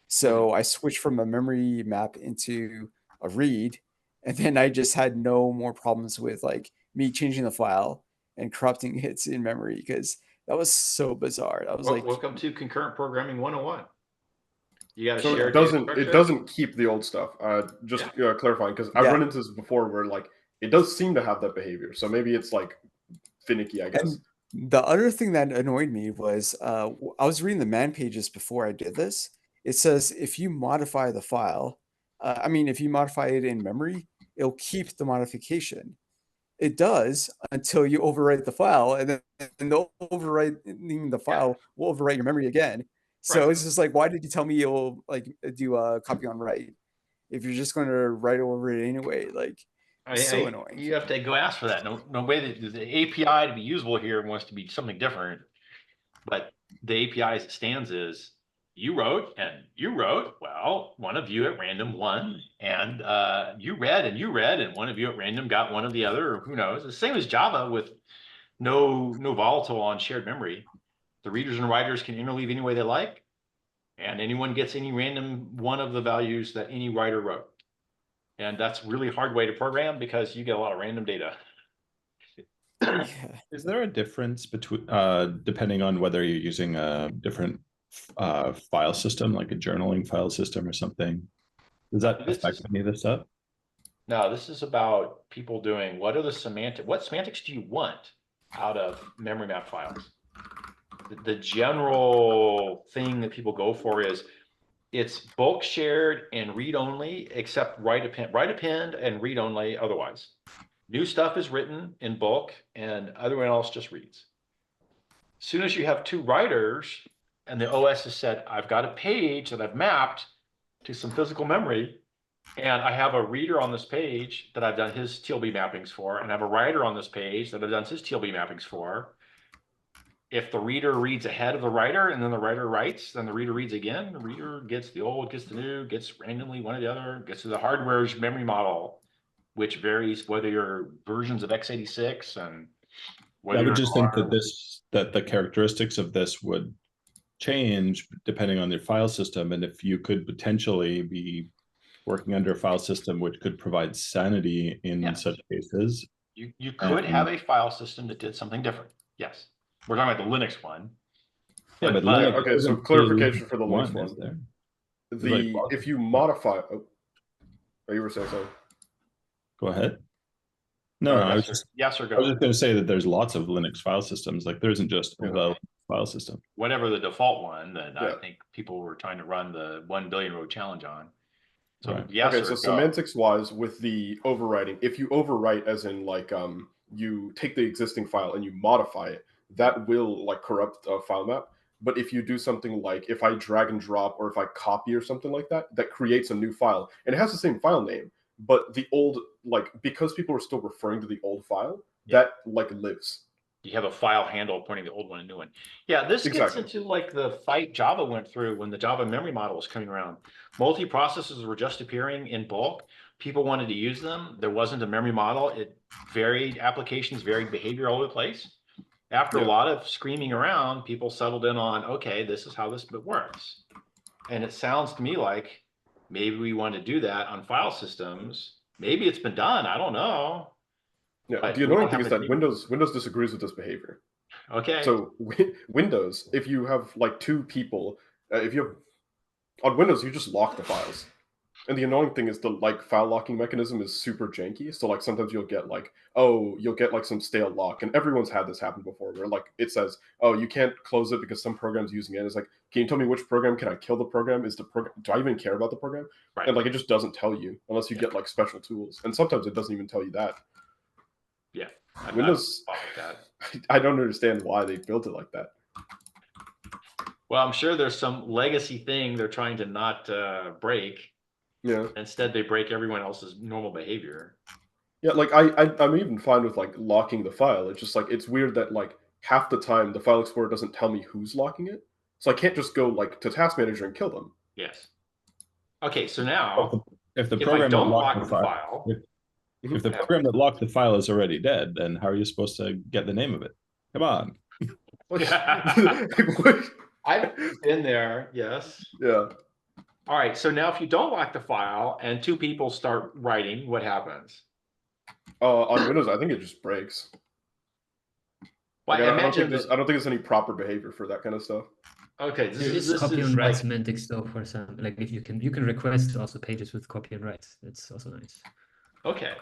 So I switched from a memory map into a read, and then I just had no more problems with like me changing the file and corrupting hits in memory, because that was so bizarre. I was like, welcome to concurrent programming 101. You got to So share it data doesn't structure. keep the old stuff. Just clarifying, because Yeah. I've run into this before where like it does seem to have that behavior. So maybe it's like finicky, I guess. And the other thing that annoyed me was I was reading the man pages before I did this. It says if you modify the file, if you modify it in memory, it'll keep the modification. It does until you overwrite the file, and then the overwriting the file will overwrite your memory again. So Right. it's just like, why did you tell me you'll like do a copy on write if you're just going to write over it anyway? Like, it's so annoying. You have to go ask for that. No way that the API to be usable here wants to be something different. But the API as it stands is, you wrote and you wrote. Well, one of you at random won, and you read and one of you at random got one of the other, or who knows. The same as Java with no volatile on shared memory. The readers and writers can interleave any way they like, and anyone gets any random one of the values that any writer wrote. And that's a really hard way to program, because you get a lot of random data. Yeah. Is there a difference between depending on whether you're using a different file system, like a journaling file system or something? Does that affect any of this stuff? No, this is about people doing, what semantics do you want out of memory map files? The general thing that people go for is, it's bulk shared and read only, except write append and read only otherwise. New stuff is written in bulk and everyone else just reads. As soon as you have two writers and the OS has said, I've got a page that I've mapped to some physical memory, and I have a reader on this page that I've done his TLB mappings for, and I have a writer on this page that I've done his TLB mappings for. If the reader reads ahead of the writer and then the writer writes, then the reader reads again. The reader gets the old, gets the new, gets randomly one or the other, gets to the hardware's memory model, which varies whether you're versions of x86 and whether I would just think that the characteristics of this would change depending on your file system, and if you could potentially be working under a file system which could provide sanity in such cases. You could have a file system that did something different. Yes. We're talking about the Linux one. Yeah, but Okay, Linux so isn't clarification for the one, Linux one. is there? If you modify, you were saying something. Go ahead. No, Or I was yes, or, just yes or I was go. just going to say that there's lots of Linux file systems. Like there isn't just Yeah. the file system. Whatever the default one that I Yeah. think people were trying to run the 1 billion row challenge on. So Right. yes Okay, or so go. semantics wise, with the overwriting, if you overwrite as in like you take the existing file and you modify it, that will like corrupt a file map. But if you do something like if I drag and drop or if I copy or something like that, that creates a new file and it has the same file name, but the old, like, because people are still referring to the old file, that like lives. You have a file handle pointing the old one and new one. Yeah, this Exactly. gets into like the fight Java went through when the Java memory model was coming around. Multi-processors were just appearing in bulk. People wanted to use them. There wasn't a memory model. It varied applications, varied behavior all over the place. After a Yeah. lot of screaming around, people settled in on, okay, this is how this bit works. And it sounds to me like maybe we want to do that on file systems. Maybe it's been done. I don't know. Yeah. But The we don't annoying thing have is the that data. Windows disagrees with this behavior. Okay. So Windows, if you have like two people, if you have on Windows, you just lock the files. And the annoying thing is the like file locking mechanism is super janky. So like sometimes you'll get like, oh, you'll get like some stale lock, and everyone's had this happen before, where like it says, oh, you can't close it because some program's using it. It's like, can you tell me which program? Can I kill the program? Is the program? Do I even care about the program? Right. And like it just doesn't tell you unless you Yeah. get like special tools, and sometimes it doesn't even tell you that. Yeah. Windows, I don't understand why they built it like that. Well, I'm sure there's some legacy thing they're trying to not break. Yeah. Instead, they break everyone else's normal behavior. Yeah, like I'm even fine with like locking the file. It's just like it's weird that like half the time the file explorer doesn't tell me who's locking it, so I can't just go like to task manager and kill them. Yes. Okay, so now If the if I program that don't locked lock the file, if the program that locked the file is already dead, then how are you supposed to get the name of it? Come on. I've been there. Yes. Yeah. All right. So now if you don't lock the file and two people start writing, what happens? On Windows, I think it just breaks. Well, Like, I imagine I don't think there's any proper behavior for that kind of stuff. Okay, There is copy and write semantics though for some, like if you can request also pages with copy and write. That's also nice. Okay.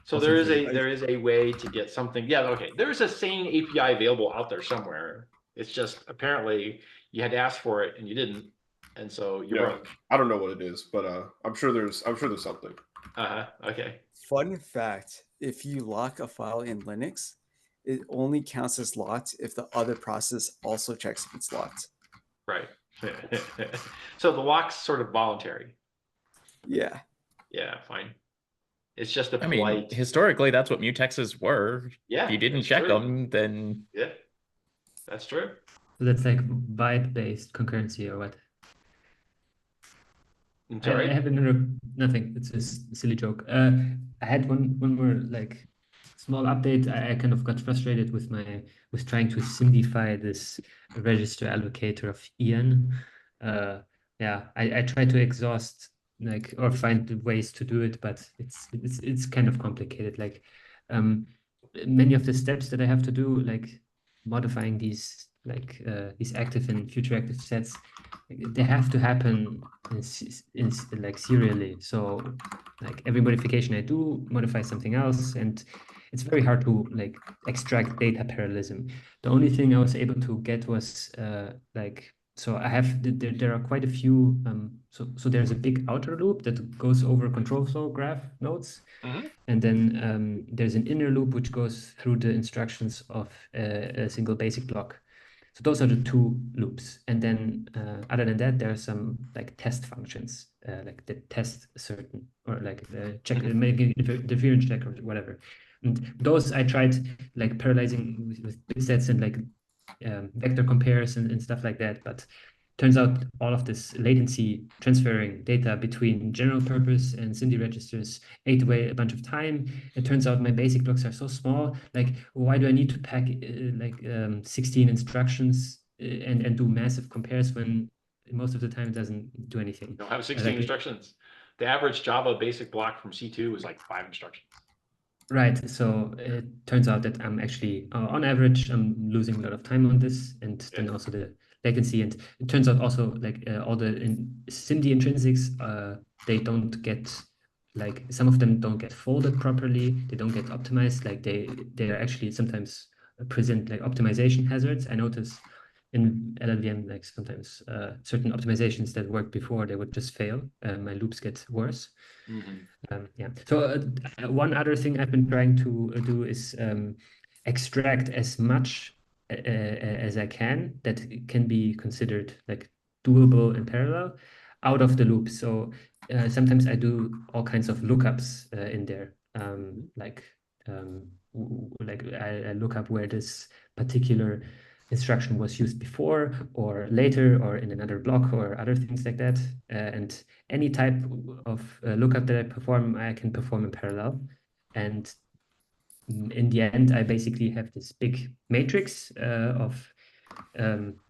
So Also there is a way to get something. Yeah, okay. There is a sane API available out there somewhere. It's just apparently you had to ask for it and you didn't. And so you're broke. I don't know what it is, but I'm sure there's something. Okay. Fun fact, if you lock a file in Linux, it only counts as locked if the other process also checks if it's locked. Right. So the lock's sort of voluntary. Yeah. Yeah, fine. It's just a I mean, polite. historically, that's what mutexes were. Yeah, if you didn't that's check true. them, then Yeah, that's true. So that's like byte-based concurrency or what? I'm I sorry. have nothing. It's a silly joke. I had one more like small update. I kind of got frustrated with trying to SIMD-mizing this register allocator of Ian. Yeah, I tried to exhaust like or find ways to do it, but it's kind of complicated. Like many of the steps that I have to do, like modifying these these active and future active sets, they have to happen in like serially. So like every modification I do modifies something else, and it's very hard to like extract data parallelism. The only thing I was able to get was like, so I have there are quite a few so there's a big outer loop that goes over control flow graph nodes. Mm-hmm. And then there's an inner loop which goes through the instructions of a single basic block. So those are the two loops. And then other than that, there are some like test functions, like the test certain or like the check, maybe difference check or whatever. And those I tried like parallelizing with bit sets and like vector comparison and stuff like that. But turns out all of this latency transferring data between general purpose and SIMD registers ate away a bunch of time. It turns out my basic blocks are so small. Like, why do I need to pack 16 instructions and do massive compares when most of the time it doesn't do anything? You don't have 16 instructions. The average Java basic block from C2 is like 5 instructions. Right. So it turns out that I'm actually, on average, I'm losing a lot of time on this, and then also the latency. And it turns out also like all the SIMD intrinsics, they don't get like some of them don't get folded properly, they don't get optimized, like they are actually sometimes present like optimization hazards. I notice in LLVM, like sometimes certain optimizations that worked before, they would just fail. My loops get worse. Yeah. So one other thing I've been trying to do is extract as much as I can that can be considered like doable in parallel out of the loop. So sometimes I do all kinds of lookups in there, like I look up where this particular instruction was used before or later or in another block or other things like that. And any type of lookup that I perform, I can perform in parallel. And in the end, I basically have this big matrix of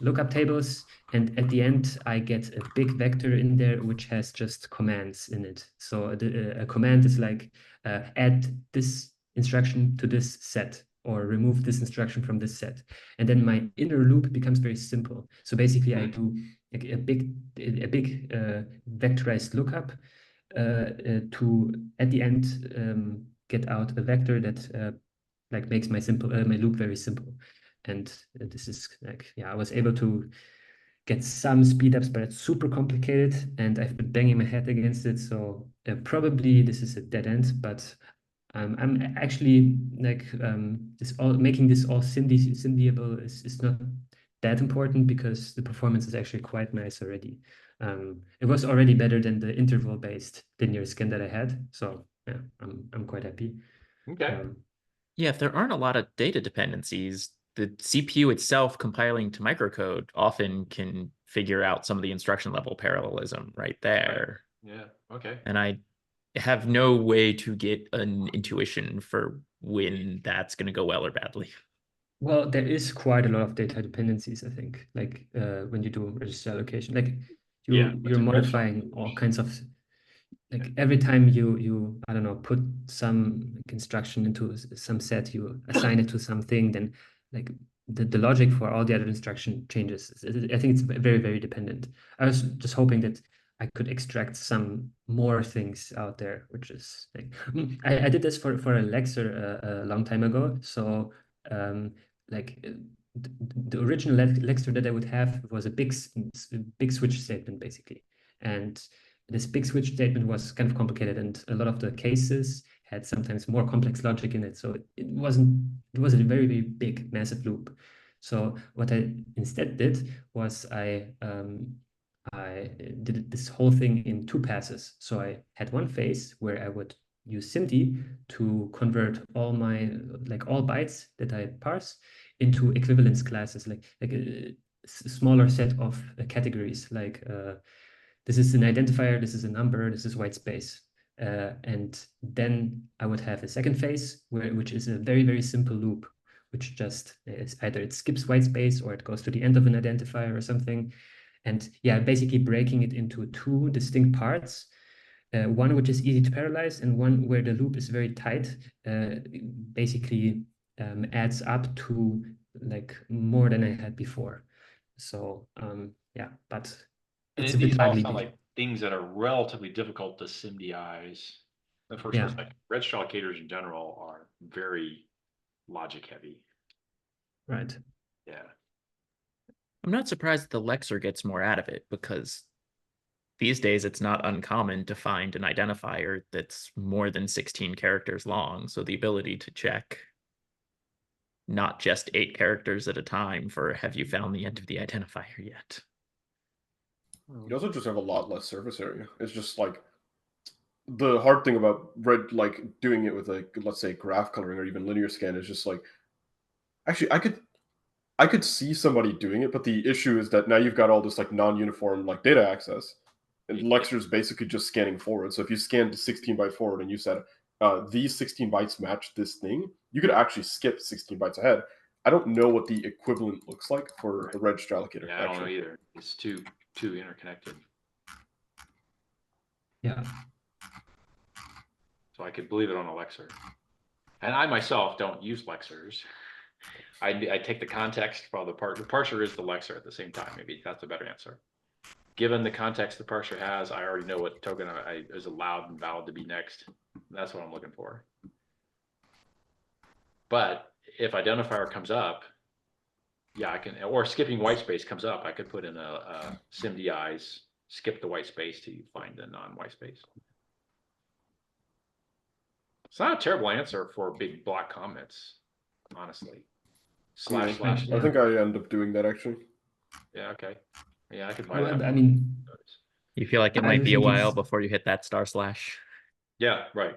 lookup tables. And at the end, I get a big vector in there, which has just commands in it. So a command is like add this instruction to this set or remove this instruction from this set. And then my inner loop becomes very simple. So basically I do like a big vectorized lookup to at the end get out a vector that like makes my loop very simple. And this is like, yeah, I was able to get some speed ups, but it's super complicated and I've been banging my head against it. So probably this is a dead end, but I'm actually like making this all SIMD-able is not that important because the performance is actually quite nice already. It was already better than the interval-based linear scan that I had. So yeah, I'm quite happy. Okay. Yeah, if there aren't a lot of data dependencies, the CPU itself compiling to microcode often can figure out some of the instruction level parallelism right there. Right. Yeah. Okay. And I have no way to get an intuition for when that's going to go well or badly. Well, there is quite a lot of data dependencies, I think, like when you do register allocation, like you're modifying all kinds of, like every time you I don't know, put some like, instruction into some set, you assign it to something, then like the logic for all the other instruction changes. I think it's very, very dependent. I was just hoping that I could extract some more things out there, which is like I did this for a Lexer a long time ago. So like the original Lexer that I would have was a big switch statement basically, and this big switch statement was kind of complicated, and a lot of the cases had sometimes more complex logic in it. So it was a very, very big, massive loop. So what I instead did was I did this whole thing in 2 passes. So I had one phase where I would use SIMD to convert all my all bytes that I parse into equivalence classes, like a smaller set of categories, like this is an identifier, this is a number, this is white space. And then I would have a second phase, which is a very, very simple loop, which just is either it skips white space or it goes to the end of an identifier or something. And yeah, basically breaking it into 2 distinct parts. One which is easy to parallelize and one where the loop is very tight, basically adds up to like more than I had before. So yeah, but it's a bit these all ugly. sound like things that are relatively difficult to SIMD-ize. The first was like register allocators in general are very logic heavy. Right. Yeah. I'm not surprised that the Lexer gets more out of it because these days it's not uncommon to find an identifier that's more than 16 characters long. So the ability to check not just 8 characters at a time for have you found the end of the identifier yet? You also just have a lot less surface area. It's just like the hard thing about doing it with like, let's say, graph coloring or even linear scan is just like, actually I could see somebody doing it, but the issue is that now you've got all this like non-uniform like data access, and Lexer's basically just scanning forward. So if you scanned to 16 byte forward and you said these 16 bytes match this thing, you could actually skip 16 bytes ahead. I don't know what the equivalent looks like for the register allocator. Yeah, I don't know either. It's too interconnected. Yeah. So I could believe it on a Lexer. And I myself don't use Lexers. I take the context for the parser is the Lexer at the same time. Maybe that's a better answer. given the context the parser has, I already know what token I is allowed and valid to be next. That's what I'm looking for. But if identifier comes up, yeah, I can, or skipping white space comes up, I could put in a SIMD-mizing, skip the white space to find the non-white space. It's not a terrible answer for big block comments, honestly. Slash, slash. I think I end up doing that actually. Yeah, okay. Yeah, I could buy Well, that. I mean, You feel like it I might be a think while it's- before you hit that // Yeah, right.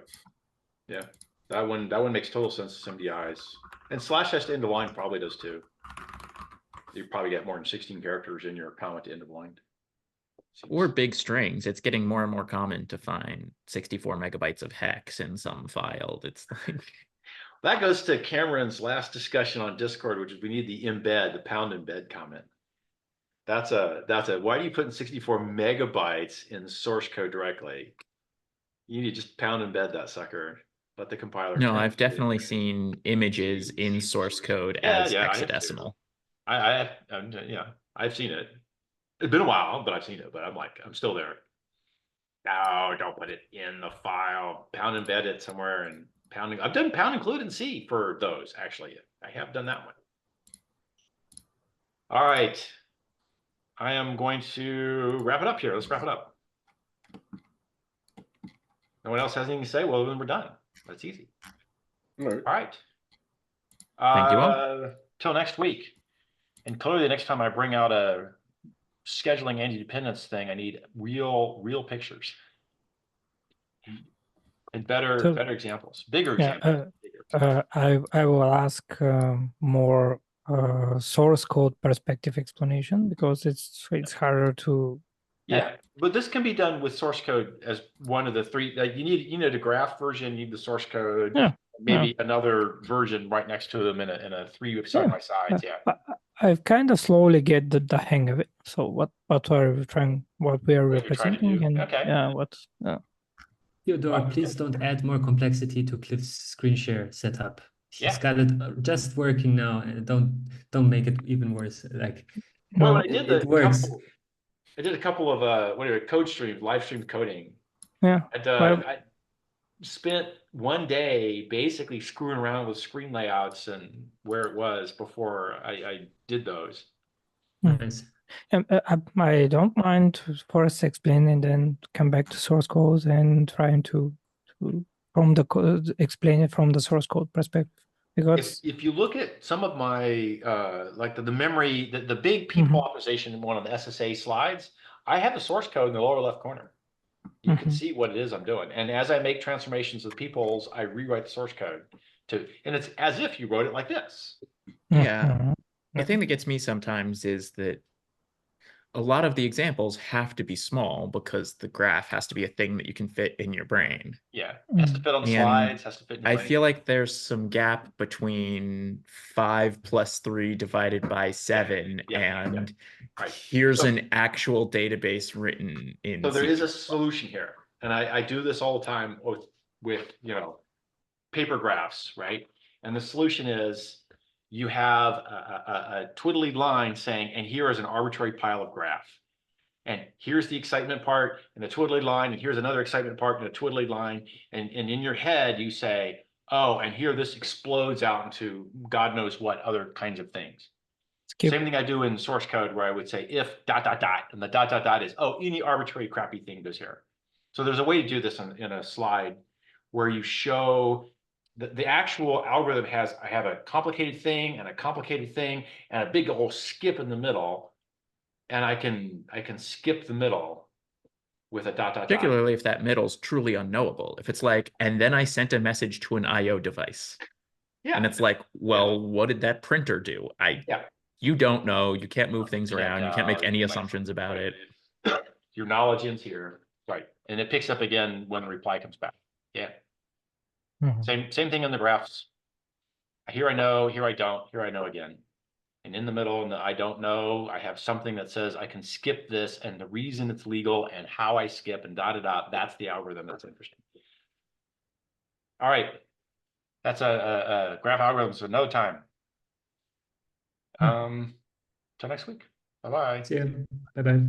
Yeah, that one makes total sense to SIMD-mizing. And slash s to end of line probably does too. You probably get more than 16 characters in your comment to end of line. or big strings. It's getting more and more common to find 64 megabytes of hex in some file. It's like That goes to Cameron's last discussion on Discord, which is we need the embed, the pound embed comment. That's a why do you put in 64 megabytes in source code directly? You need to just pound embed that sucker. Let the compiler. no, turn I've it. definitely seen images in source code as I have too. hexadecimal. Yeah, I've seen it. It's been a while, but I've seen it. But I'm still there. No, don't put it in the file. Pound embed it somewhere and pounding. I've done pound include in C for those actually. I have done that one. All right. I am going to wrap it up here. Let's wrap it up. No one else has anything to say? Well, then we're done. That's easy. All right. All right. Thank you all. Till next week. And clearly, the next time I bring out a scheduling anti-dependence thing, I need real pictures and better examples, bigger examples. I will ask more source code perspective explanation because it's harder to. Yeah, but this can be done with source code as one of the three. You need a graph version, you need the source code, maybe another version right next to them in a three side by sides. Yeah. I've kind of slowly get the hang of it. So what are we trying? What we are representing? And what? Theodore, please don't add more complexity to Cliff's screen share setup. He's got it just working now, and don't make it even worse. Like, well, it works. I did a couple of code streams, live stream coding. Yeah. And I spent one day basically screwing around with screen layouts and where it was before I did those. Nice. I don't mind for us to explain and then come back to source code and trying to from the code explain it from the source code perspective. Because if you look at some of my like the memory, the big people optimization one on the SSA slides, I have the source code in the lower left corner. You can see what it is I'm doing. And as I make transformations of people's, I rewrite the source code and it's as if you wrote it like this. Yeah. The thing that gets me sometimes is that a lot of the examples have to be small because the graph has to be a thing that you can fit in your brain. Yeah, has to fit on the slides, has to fit in your I brain. feel like there's some gap between 5 + 3 divided by 7 and here's an actual database written in So there C++. is a solution here. And I do this all the time with paper graphs, right? And the solution is you have a twiddly line saying, and here is an arbitrary pile of graph. And here's the excitement part and the twiddly line, and here's another excitement part and a twiddly line. And in your head, you say, oh, and here this explodes out into God knows what other kinds of things. Same thing I do in source code where I would say if ... and the ... is, oh, any arbitrary crappy thing goes here. So there's a way to do this in a slide where you show the actual algorithm I have a complicated thing and a complicated thing and a big old skip in the middle. And I can skip the middle with a ... Particularly if that middle's truly unknowable. If it's like, and then I sent a message to an IO device. Yeah. And it's like, well, what did that printer do? You don't know. You can't move things around. You can't make any assumptions about it. Your knowledge ends here. Right. And it picks up again when the reply comes back. Yeah. Same thing in the graphs. Here I know, here I don't, here I know again. And in the middle, in the I don't know, I have something that says I can skip this and the reason it's legal and how I skip and ... That's the algorithm that's interesting. All right. That's a graph algorithm, so another time. Till next week. Bye-bye. See you. Bye-bye.